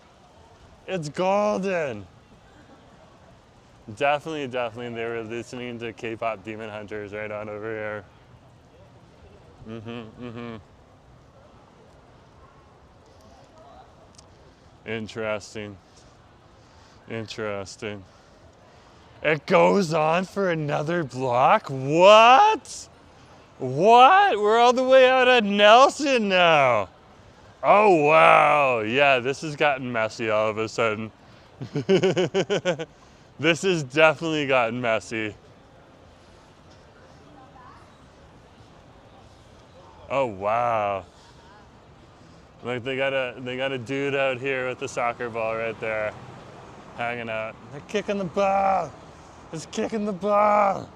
It's golden. Definitely, they were listening to K-pop Demon Hunters right on over here. Interesting. It goes on for another block? What? We're all the way out at Nelson now. Oh, wow. Yeah, this has gotten messy all of a sudden. This has definitely gotten messy. Oh, wow. Like they got a dude out here with the soccer ball right there, hanging out. They're kicking the ball. It's kicking the ball.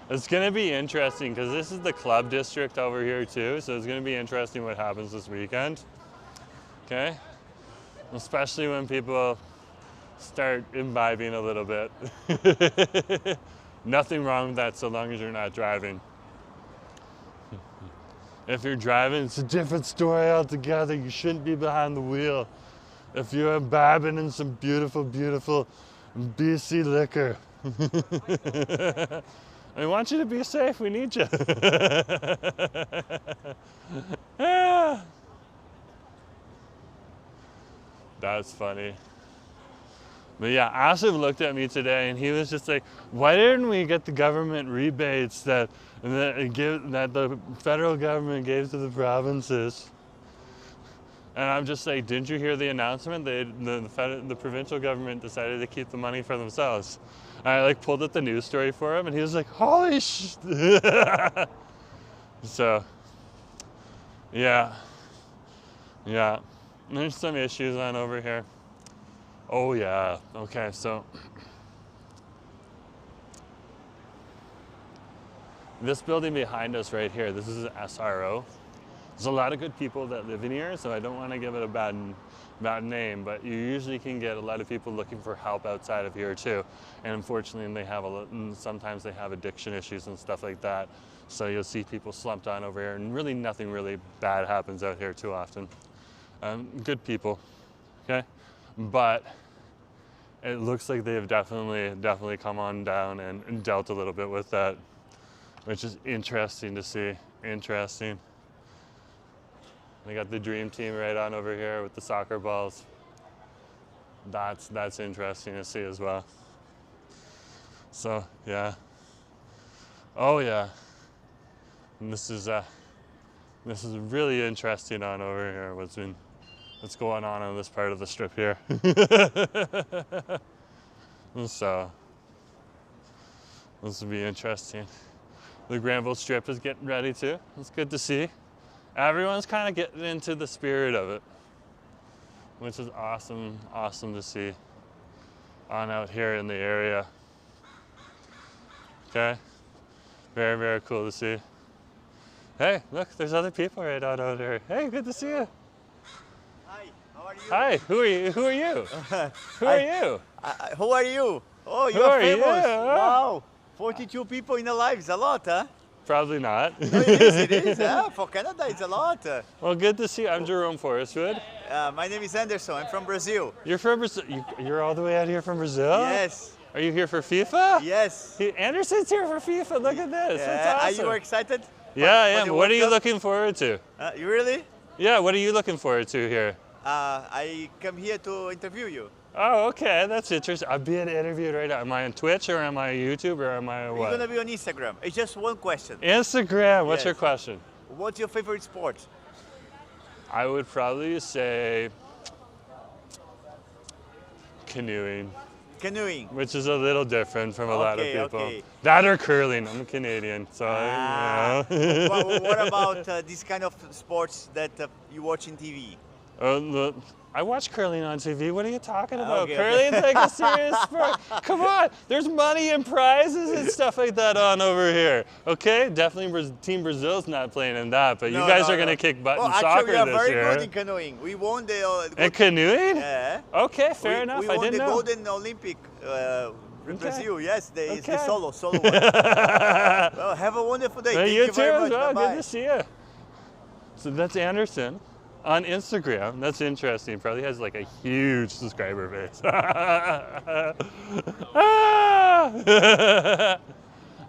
It's gonna be interesting because this is the club district over here too, so it's gonna be interesting what happens this weekend. Okay? Especially when people start imbibing a little bit. Nothing wrong with that so long as you're not driving. If you're driving, it's a different story altogether. You shouldn't be behind the wheel. If you're imbibing in some beautiful, beautiful BC liquor. I want you to be safe. We need you. Yeah. That's funny. But yeah, Asif looked at me today and he was just like, why didn't we get the government rebates that the federal government gave to the provinces? And I'm just like, didn't you hear the announcement? The provincial government decided to keep the money for themselves. And I like pulled up the news story for him and he was like, holy sh. So, yeah. There's some issues on over here. Oh yeah, okay, so this building behind us right here, this is an SRO. There's a lot of good people that live in here, so I don't want to give it a bad name, but you usually can get a lot of people looking for help outside of here too. And unfortunately, sometimes they have addiction issues and stuff like that. So you'll see people slumped on over here, and really nothing really bad happens out here too often. Good people, okay? But it looks like they've definitely come on down and dealt a little bit with that, which is interesting to see. Interesting. They got the dream team right on over here with the soccer balls. That's interesting to see as well. So yeah. Oh yeah. And this is really interesting on over here. What's going on this part of the strip here. So this will be interesting. The Granville strip is getting ready too. It's good to see. Everyone's kind of getting into the spirit of it, which is awesome to see on out here in the area. Okay, very cool to see. Hey, look, there's other people right out there. Hey, good to see you. Hi, how are you? Hi, who are you? Who are you? Who are you? Oh, you are famous. Wow, 42 people in the live, is a lot, huh? Probably not. No, it is. Yeah, for Canada, it's a lot. Well, good to see you. I'm Jerome Forestwood. My name is Anderson. I'm from Brazil. You're from Brazil? You're all the way out here from Brazil? Yes. Are you here for FIFA? Yes. Anderson's here for FIFA. Look at this. Yeah. That's awesome. Are you excited? Yeah, I for am. the What World are you Cup? looking forward to? You really? Yeah, what are you looking forward to here? I come here to interview you. Oh, okay. That's interesting. I'm being interviewed right now. Am I on Twitch or am I on YouTube or am I We're what? gonna be on Instagram. It's just one question. Instagram. What's Yes. your question? What's your favorite sport? I would probably say canoeing, Canoeing. which is a little different from a lot of Okay, people. okay. That or curling. I'm Canadian, so you know. What about this kind of sports that you watch in TV? I watch curling on TV. What are you talking about? Okay, Curling's like a serious sport. Come on, there's money and prizes and stuff like that on over here. Okay, definitely Team Brazil's not playing in that, but you guys are gonna kick butt in actually, soccer we are this very year. good in canoeing. We won the. And canoeing? Yeah. Okay, fair we, enough. We I won didn't the know. Golden Olympic. Brazil, yes, it's the Okay. solo one. Well, have a wonderful day. Well, Thank you you too very as much. well. Bye-bye. Good to see you. So that's Anderson on Instagram. That's interesting. Probably has like a huge subscriber base.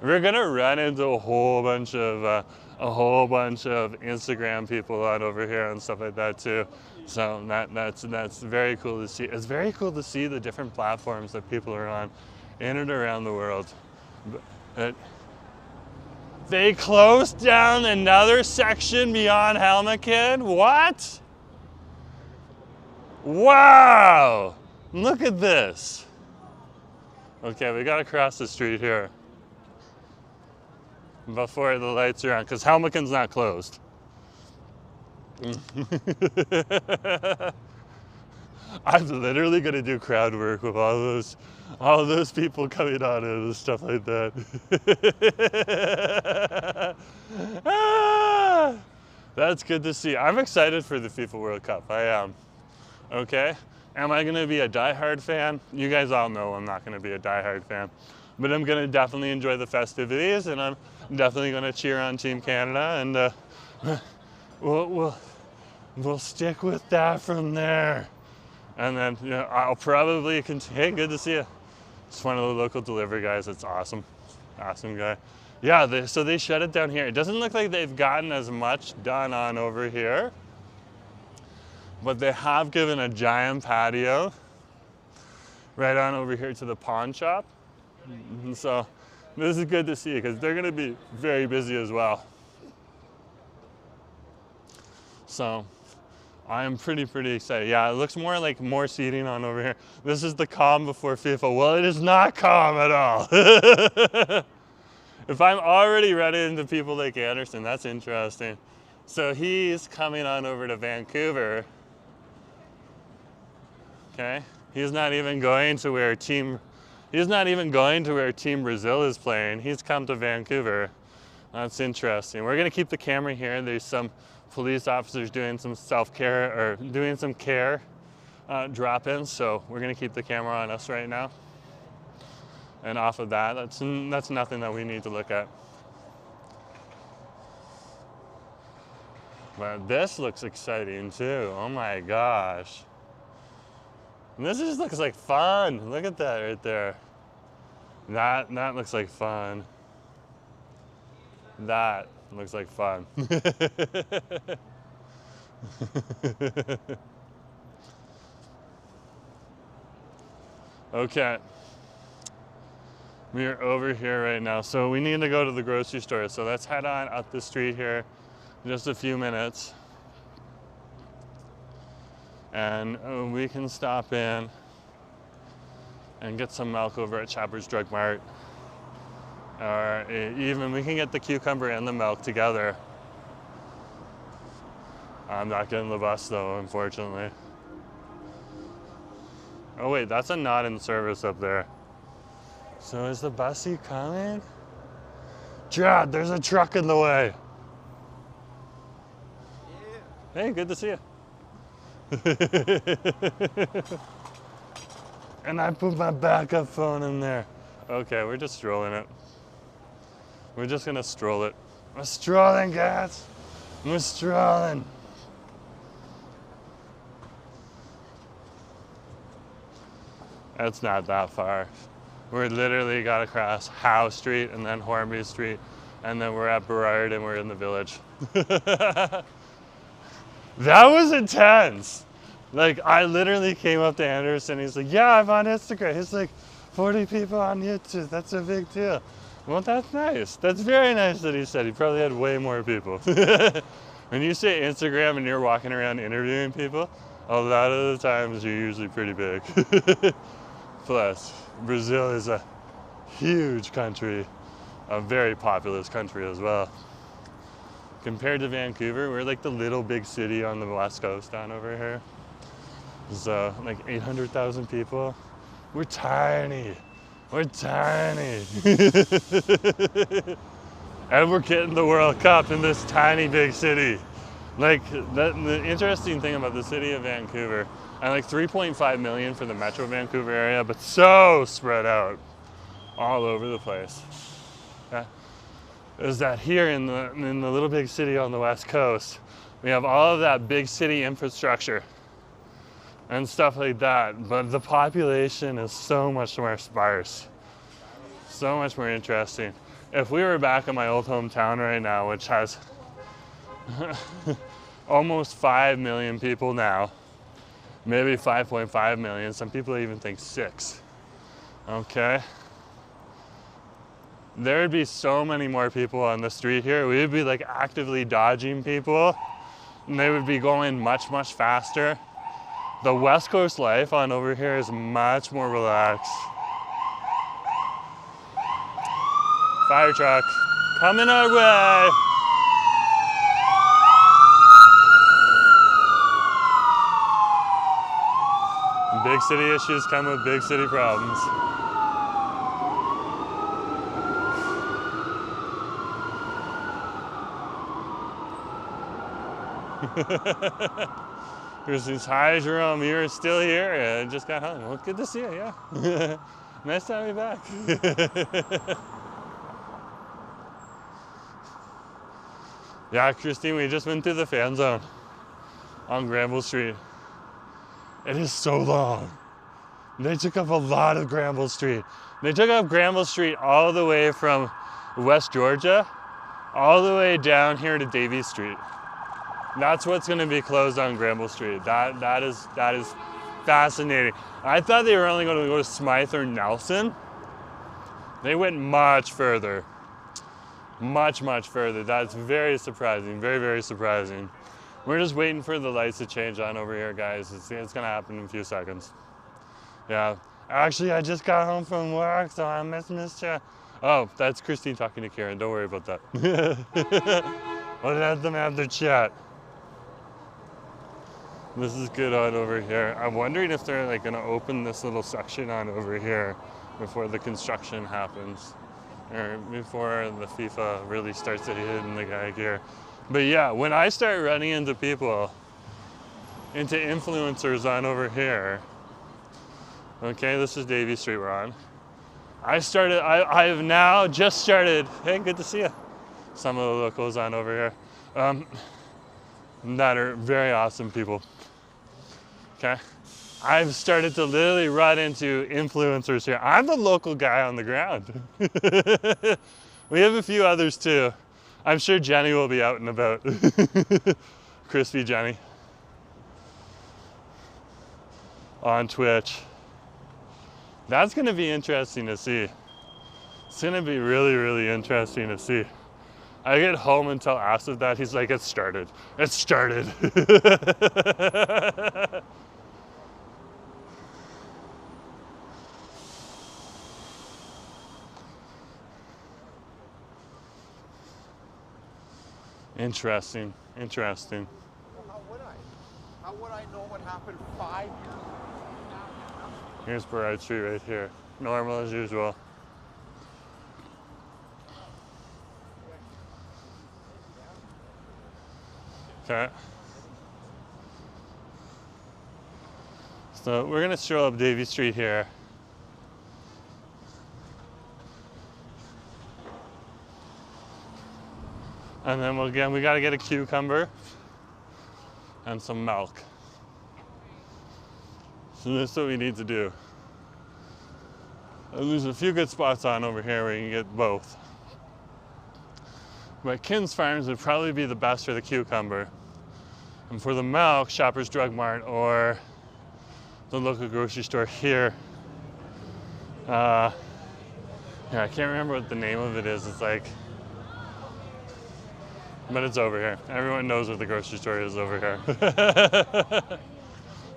We're gonna run into a whole bunch of Instagram people on over here and stuff like that too. So that's very cool to see. It's very cool to see the different platforms that people are on in and around the world. They closed down another section beyond Helmeken? What? Wow! Look at this. Okay, we gotta cross the street here before the lights are on, because Helmeken's not closed. I'm literally gonna do crowd work with all those people coming on and stuff like that. That's good to see. I'm excited for the FIFA World Cup. I am. Okay. Am I gonna be a diehard fan? You guys all know I'm not gonna be a diehard fan, but I'm gonna definitely enjoy the festivities, and I'm definitely gonna cheer on Team Canada, and we'll stick with that from there. And then, you know, I'll probably continue. Hey, good to see you. It's one of the local delivery guys. It's awesome. Awesome guy. Yeah, so they shut it down here. It doesn't look like they've gotten as much done on over here, but they have given a giant patio right on over here to the pawn shop. And so this is good to see because they're going to be very busy as well. So I am pretty excited. Yeah, it looks more like more seating on over here. This is the calm before FIFA. Well, it is not calm at all. If I'm already running into people like Anderson, that's interesting. So he's coming on over to Vancouver. Okay, he's not even going to where Team Brazil is playing. He's come to Vancouver. That's interesting. We're gonna keep the camera here. There's some police officers doing some self-care or doing some care drop-ins, so we're gonna keep the camera on us right now. And off of that, that's nothing that we need to look at. But this looks exciting too. Oh my gosh. And this just looks like fun. Look at that right there. That looks like fun. That looks like fun. Okay. We are over here right now. So we need to go to the grocery store. So let's head on up the street here in just a few minutes. And we can stop in and get some milk over at Chapper's Drug Mart. Or even we can get the cucumber and the milk together. I'm not getting the bus though, unfortunately. Oh wait, that's a not in service up there. So is the busy coming? Chad, there's a truck in the way. Yeah. Hey, good to see you. And I put my backup phone in there. Okay, we're just strolling it. We're just gonna stroll it. We're strolling, guys. We're strolling. It's not that far. We're literally got to cross Howe Street and then Hornby Street, and then we're at Burrard and we're in the village. That was intense. Like, I literally came up to Anderson, he's like, yeah, I'm on Instagram. He's like, 40 people on YouTube, that's a big deal. Well, that's nice. That's very nice that he said. He probably had way more people. When you say Instagram and you're walking around interviewing people, a lot of the times you're usually pretty big. Plus, Brazil is a huge country, a very populous country as well. Compared to Vancouver, we're like the little big city on the west coast down over here. So like 800,000 people. We're tiny. We're tiny. And we're getting the World Cup in this tiny big city. Like, the interesting thing about the city of Vancouver, and like 3.5 million for the Metro Vancouver area, but so spread out all over the place. Yeah. Is that here in the little big city on the west coast, we have all of that big city infrastructure and stuff like that, but the population is so much more sparse, so much more interesting. If we were back in my old hometown right now, which has almost 5 million people now, maybe 5.5 million, some people even think 6, okay? There would be so many more people on the street here. We would be like actively dodging people, and they would be going much, much faster. The West Coast life on over here is much more relaxed. Fire truck coming our way. Big city issues come with big city problems. Christine's, hi Jerome, you're still here? I just got home. Well, good to see you, yeah. Nice to have you back. Yeah, Christine, we just went through the fan zone on Granville Street. It is so long. They took up a lot of Granville Street. They took up Granville Street all the way from West Georgia, all the way down here to Davie Street. That's what's going to be closed on Granville Street. That is fascinating. I thought they were only going to go to Smythe or Nelson. They went much further. Much, much further. That's very surprising. Very, very surprising. We're just waiting for the lights to change on over here, guys. It's going to happen in a few seconds. Yeah. Actually, I just got home from work, so I missed you. Oh, that's Christine talking to Karen. Don't worry about that. We'll let them have their chat. This is good on over here. I'm wondering if they're like gonna open this little section on over here before the construction happens, or before the FIFA really starts to hit in the guy gear. But yeah, when I start running into people, into influencers on over here, okay, this is Davie Street we're on. I have now just started, hey, good to see you. Some of the locals on over here that are very awesome people. Okay, I've started to literally run into influencers here. I'm the local guy on the ground. We have a few others too. I'm sure Jenny will be out and about. Crispy Jenny on Twitch. That's gonna be interesting to see. It's gonna be really, really interesting to see. I get home and tell Asif that, he's like, it started. It started. Interesting, interesting. Well, how would I know what happened 5 years ago? Here's Burrard Street right here. Normal as usual. Okay. So we're gonna stroll up Davie Street here. And then again, we gotta get a cucumber and some milk. So this is what we need to do. And there's a few good spots on over here where you can get both. But Kin's Farms would probably be the best for the cucumber. And for the milk, Shoppers Drug Mart or the local grocery store here. Yeah, I can't remember what the name of it is. It's like, but it's over here. Everyone knows what the grocery store is over here.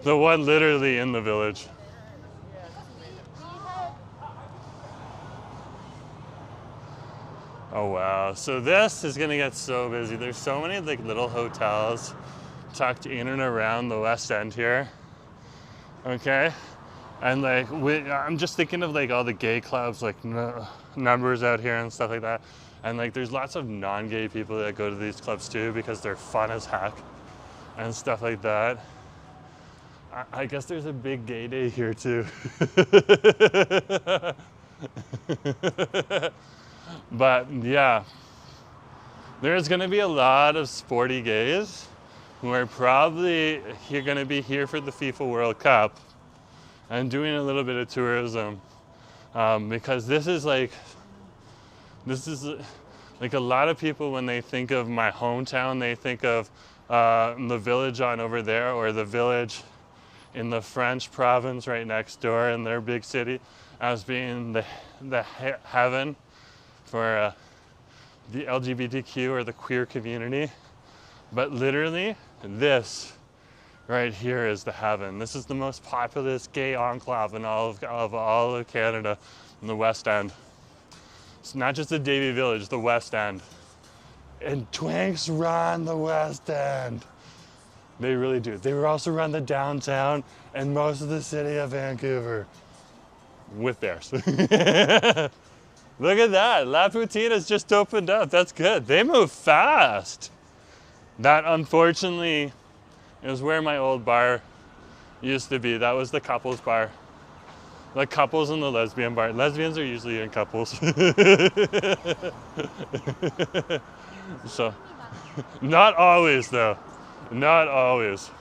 The one literally in the village. Oh wow, so this is gonna get so busy. There's so many like little hotels tucked in and around the West End here, okay? And like, I'm just thinking of like all the gay clubs, like numbers out here and stuff like that. And like, there's lots of non-gay people that go to these clubs too because they're fun as heck and stuff like that. I guess there's a big gay day here too. But yeah, there's gonna be a lot of sporty gays who are probably gonna be here for the FIFA World Cup and doing a little bit of tourism, because this is like a lot of people, when they think of my hometown, they think of the village on over there, or the village in the French province right next door in their big city, as being the heaven for the LGBTQ or the queer community. But literally, this right here is the heaven. This is the most populous gay enclave in all of Canada, in the West End. It's not just the Davie Village, the West End. And Twanks run the West End. They really do. They also run the downtown and most of the city of Vancouver with theirs. Look at that, La Poutine has just opened up. That's good. They move fast. That, unfortunately, is where my old bar used to be. That was the couples bar. The couples and the lesbian bar. Lesbians are usually in couples. So, not always though. Not always.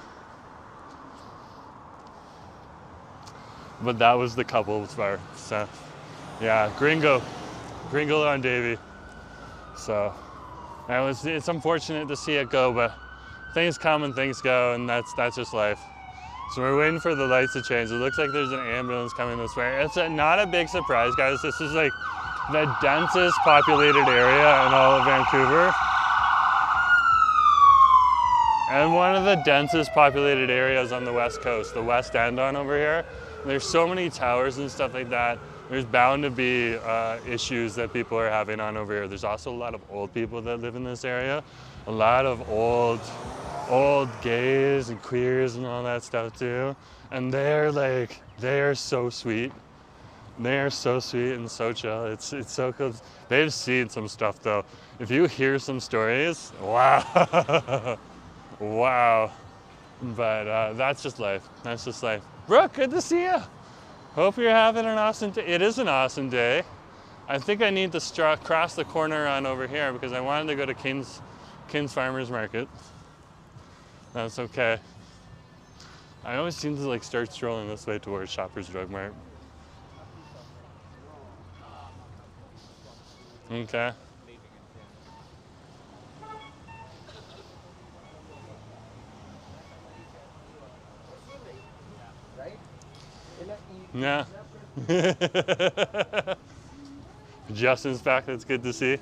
But that was the couples bar. So, yeah, Gringo on Davie. So, it's unfortunate to see it go, but things come and things go, and that's just life. So we're waiting for the lights to change. It looks like there's an ambulance coming this way. It's not a big surprise, guys. This is like the densest populated area in all of Vancouver. And one of the densest populated areas on the West Coast, the West End on over here. There's so many towers and stuff like that. There's bound to be issues that people are having on over here. There's also a lot of old people that live in this area. A lot of old gays and queers and all that stuff too. And they are so sweet. They are so sweet and so chill. It's so cool. They've seen some stuff though. If you hear some stories, wow. Wow. But that's just life. That's just life. Brooke, good to see you. Hope you're having an awesome day. It is an awesome day. I think I need to cross the corner on over here because I wanted to go to Kin's Farmers Market. That's okay. I always seem to like start strolling this way towards Shoppers Drug Mart. Okay. Yeah. Justin's back, that's good to see.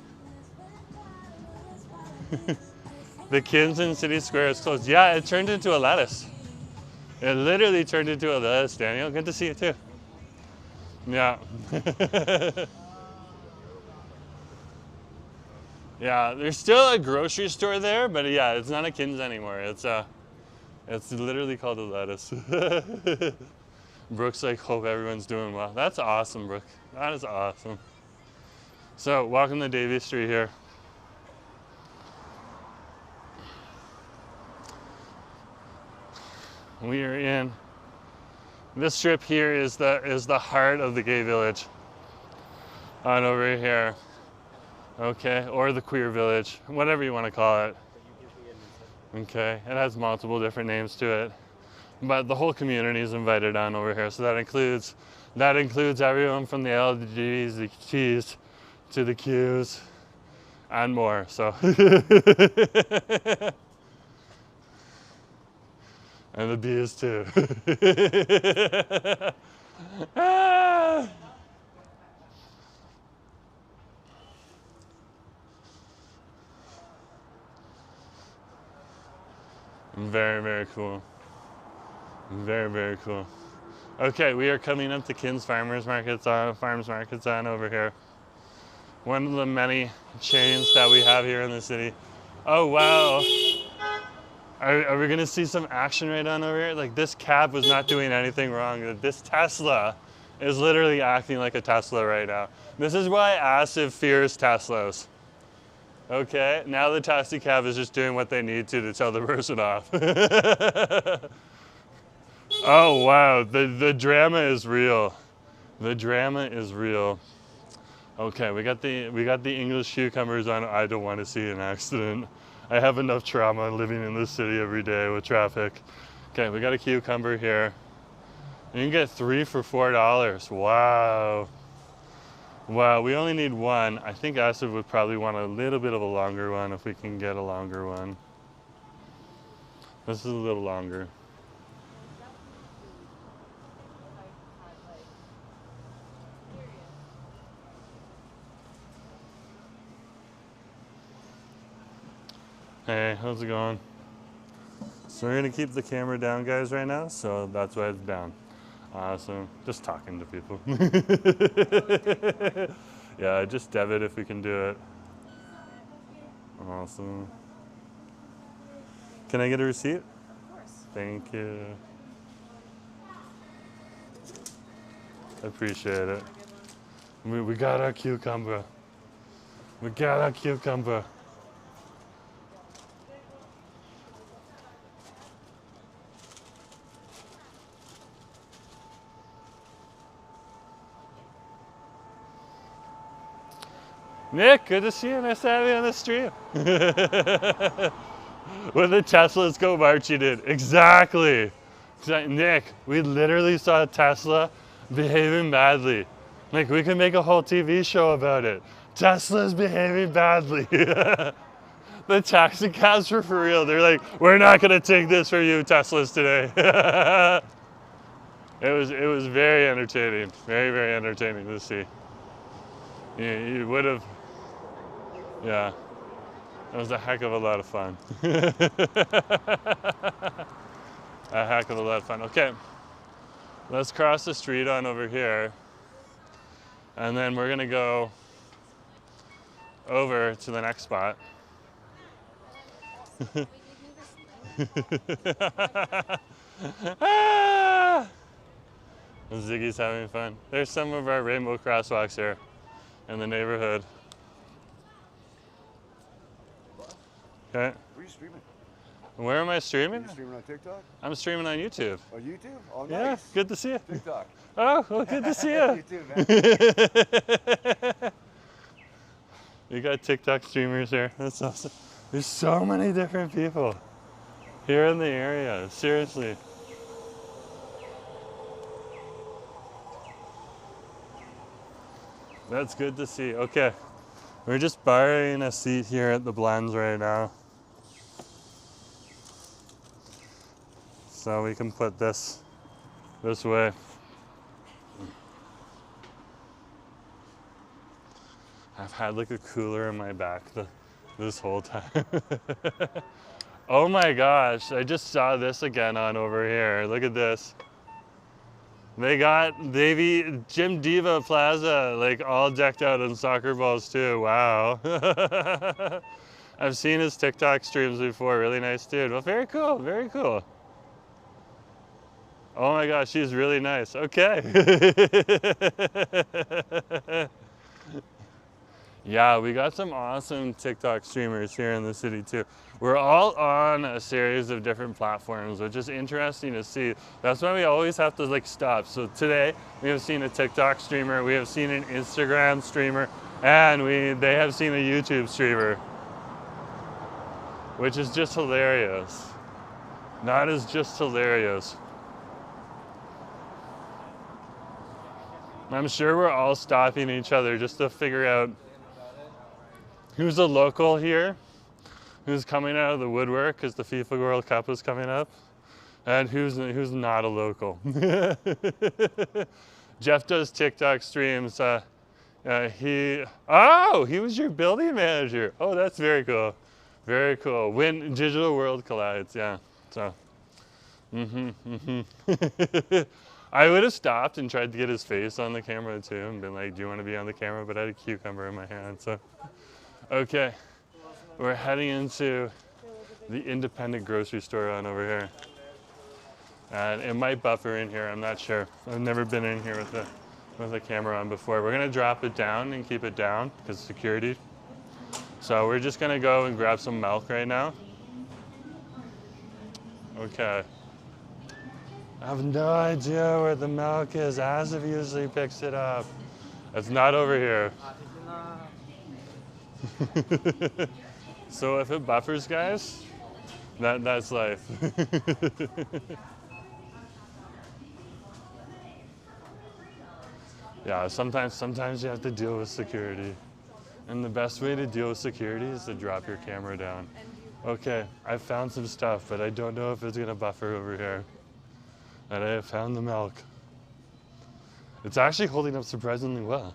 The Kins in City Square is closed. Yeah, it turned into a lettuce. It literally turned into a lettuce, Daniel. Good to see you too. Yeah. Yeah, there's still a grocery store there, but yeah, it's not a Kins anymore. It's literally called a lettuce. Brooke's like, hope everyone's doing well. That's awesome, Brooke. That is awesome. So, walking the Davie Street here. We are in, this strip here is the heart of the gay village. On over here. Okay, or the queer village, whatever you want to call it. Okay, it has multiple different names to it, but the whole community is invited on over here. So that includes everyone from the LGBTs, the T's, to the Q's, and more. So, and the B's too. Ah! Very, very cool. Very, very cool. Okay, we are coming up to Kin's Farms Markets on over here. One of the many chains that we have here in the city. Oh, wow. Are we gonna see some action right on over here? Like, this cab was not doing anything wrong. This Tesla is literally acting like a Tesla right now. This is why Asiv fears Teslas. Okay, now the taxi cab is just doing what they need to tell the person off. Oh wow, the drama is real. The drama is real. Okay, we got the English cucumbers on. I don't want to see an accident. I have enough trauma living in this city every day with traffic. Okay, we got a cucumber here. You can get 3 for $4. Wow. Wow, we only need one. I think Asiv would probably want a little bit of a longer one if we can get a longer one. This is a little longer. Hey, how's it going? So we're gonna keep the camera down, guys, right now, so that's why it's down. Awesome. Just talking to people. Yeah, just debit if we can do it. Awesome. Can I get a receipt? Of course. Thank you. I appreciate it. We got our cucumber. We got our cucumber. Nick, good to see you. Nice to have you on the stream. When the Teslas go marching in. Exactly. Nick, we literally saw a Tesla behaving badly. Like, we can make a whole TV show about it. Tesla's behaving badly. The taxi cabs were for real. They're like, we're not going to take this from you, Teslas, today. It was very entertaining. Very, very entertaining to see. You would have. Yeah, that was a heck of a lot of fun. A heck of a lot of fun. Okay, let's cross the street on over here. And then we're gonna go over to the next spot. Ah! Ziggy's having fun. There's some of our rainbow crosswalks here in the neighborhood. Okay. Where are you streaming? Where am I streaming? Are you streaming on TikTok? I'm streaming on YouTube. Oh, YouTube? Oh, nice. Yeah, good to see you. TikTok. Oh, well, good to see you. You too, man. You got TikTok streamers here. That's awesome. There's so many different people here in the area. Seriously. That's good to see. Okay. We're just borrowing a seat here at the Blends right now. So we can put this way. I've had like a cooler in my back this whole time. Oh my gosh, I just saw this again on over here. Look at this. They got Davie Gym Diva Plaza like all decked out in soccer balls too. Wow. I've seen his TikTok streams before. Really nice dude. Well, very cool. Very cool. Oh my gosh, she's really nice. Okay. Yeah, we got some awesome TikTok streamers here in the city too. We're all on a series of different platforms, which is interesting to see. That's why we always have to like stop. So today we have seen a TikTok streamer, we have seen an Instagram streamer, And they have seen a YouTube streamer, which is just hilarious. That is just hilarious. I'm sure we're all stopping each other just to figure out who's a local here, who's coming out of the woodwork because the FIFA World Cup is coming up, and who's not a local. Jeff does TikTok streams. He was your building manager. Oh, that's very cool. Very cool. When digital world collides, yeah. So, I would have stopped and tried to get his face on the camera too and been like, do you want to be on the camera? But I had a cucumber in my hand, so. Okay, we're heading into the independent grocery store on over here. And it might buffer in here, I'm not sure. I've never been in here with a camera on before. We're gonna drop it down and keep it down because security. So we're just gonna go and grab some milk right now. Okay. I have no idea where the milk is. Asif usually picks it up. It's not over here. So if it buffers, guys, that's life. Yeah, sometimes you have to deal with security. And the best way to deal with security is to drop your camera down. Okay, I found some stuff, but I don't know if it's gonna buffer over here. And I have found the milk. It's actually holding up surprisingly well.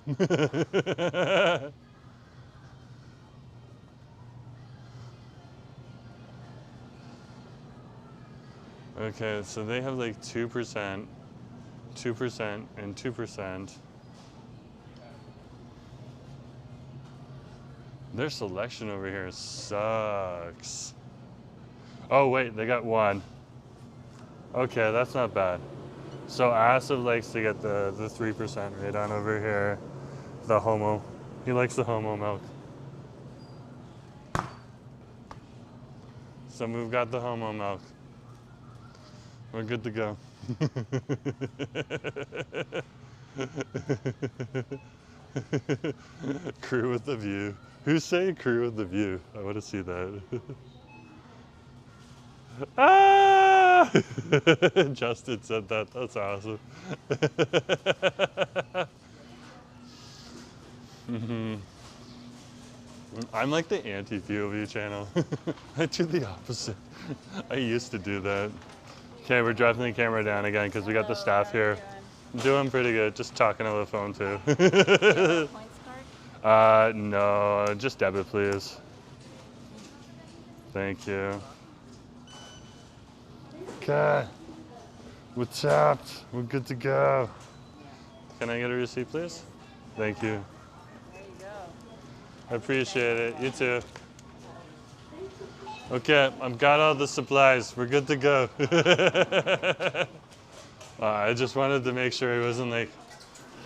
Okay, so they have like 2%, 2%, and 2%. Their selection over here sucks. Oh wait, they got 1. Okay, that's not bad. So Asif likes to get the 3% right on over here. The homo. He likes the homo milk. So we've got the homo milk. We're good to go. Crew with the view. Who's saying crew with the view? I want to see that. Ah! Justin said that. That's awesome. I'm like the anti-POV channel. I do the opposite. I used to do that. Okay, we're dropping the camera down again because we got the staff here. Doing pretty good, just talking on the phone too. Points card? No, just debit please. Thank you. Okay, we're tapped, we're good to go. Can I get a receipt please? Thank you. There you go. I appreciate it, you too. Okay, I've got all the supplies. We're good to go. I just wanted to make sure he wasn't like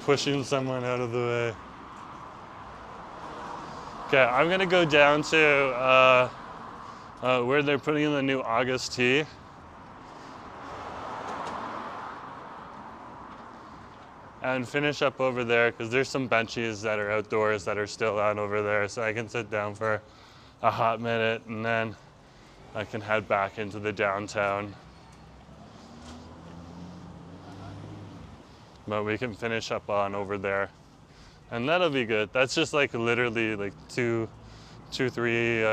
pushing someone out of the way. Okay, I'm gonna go down to where they're putting in the new August tea. And finish up over there because there's some benches that are outdoors that are still on over there, so I can sit down for a hot minute and then I can head back into the downtown. But we can finish up on over there. And that'll be good. That's just like literally like two, 3,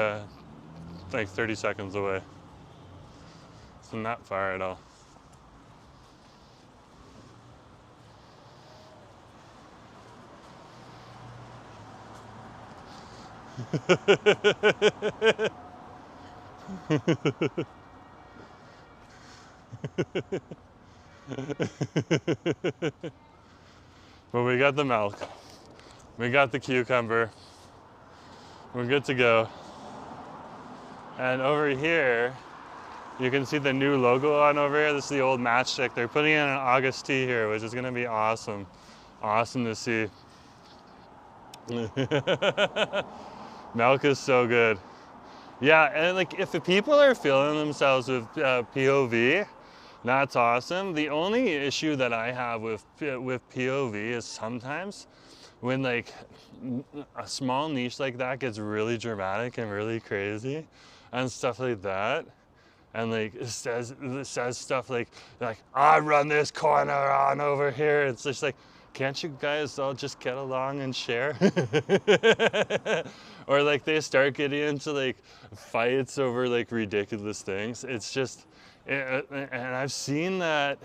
like 30 seconds away. It's not far at all. But we got the milk, we got the cucumber, we're good to go. And over here, you can see the new logo on over here. This is the old matchstick. They're putting in an August tea here, which is gonna be awesome. Awesome to see. Milk is so good. Yeah, and like if the people are filling themselves with POV, that's awesome. The only issue that I have with POV is sometimes when like a small niche like that gets really dramatic and really crazy and stuff like that, and like it says stuff like I run this corner on over here, it's just like, can't you guys all just get along and share? Or like they start getting into like fights over like ridiculous things. It's just, and I've seen that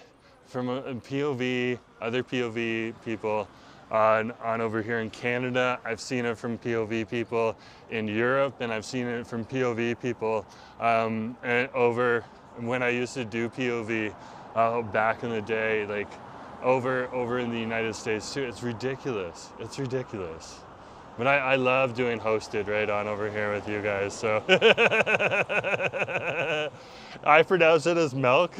from a POV, other POV people on over here in Canada. I've seen it from POV people in Europe, and I've seen it from POV people and over when I used to do POV back in the day, like over in the United States too. It's ridiculous. It's ridiculous. But I love doing hosted right on over here with you guys. So I pronounce it as milk.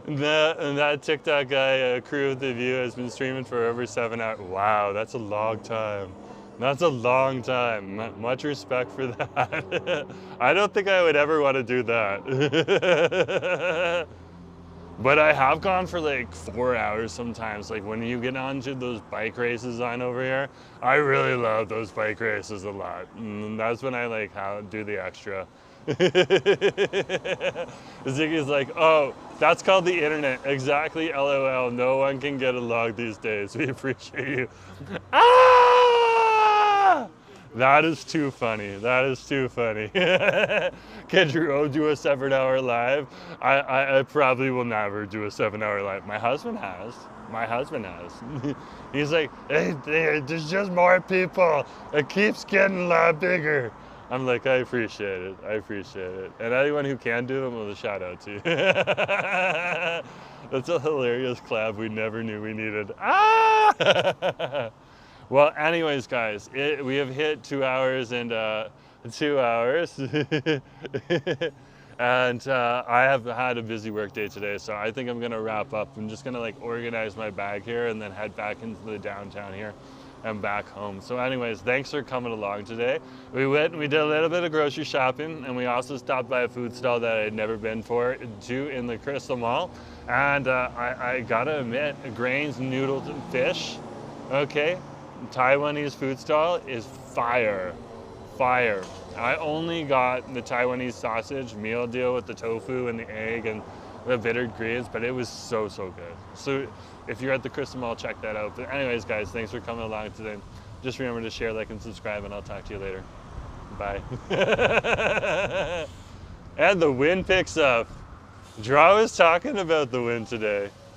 And that TikTok guy, Crew with the View, has been streaming for over 7 hours. Wow, that's a long time. That's a long time. Much respect for that. I don't think I would ever want to do that. But I have gone for like 4 hours sometimes. Like when you get onto those bike races on over here, I really love those bike races a lot. And that's when I like do the extra. Ziggy's like, oh, that's called the internet. Exactly, LOL. No one can get along these days. We appreciate you. Ah! That is too funny. That is too funny. Can Jerome do a 7-hour live? I probably will never do a 7-hour live. My husband has. My husband has. He's like, hey, there's just more people. It keeps getting a lot bigger. I'm like, I appreciate it. I appreciate it. And anyone who can do it, well, a shout out to you. That's a hilarious collab we never knew we needed. Ah! Well, anyways, guys, we have hit 2 hours and 2 hours. And I have had a busy work day today, so I think I'm gonna wrap up. I'm just gonna like organize my bag here and then head back into the downtown here and back home. So anyways, thanks for coming along today. We did a little bit of grocery shopping, and we also stopped by a food stall that I had never been to in the Crystal Mall. And I gotta admit, grains, noodles, and fish, okay, Taiwanese food stall is fire. Fire. I only got the Taiwanese sausage meal deal with the tofu and the egg and the bittered greens, but it was so good. So if you're at the Crystal Mall, check that out. But anyways, guys, thanks for coming along today. Just remember to share, like, and subscribe, and I'll talk to you later. Bye. And the wind picks up. Draw was talking about the wind today.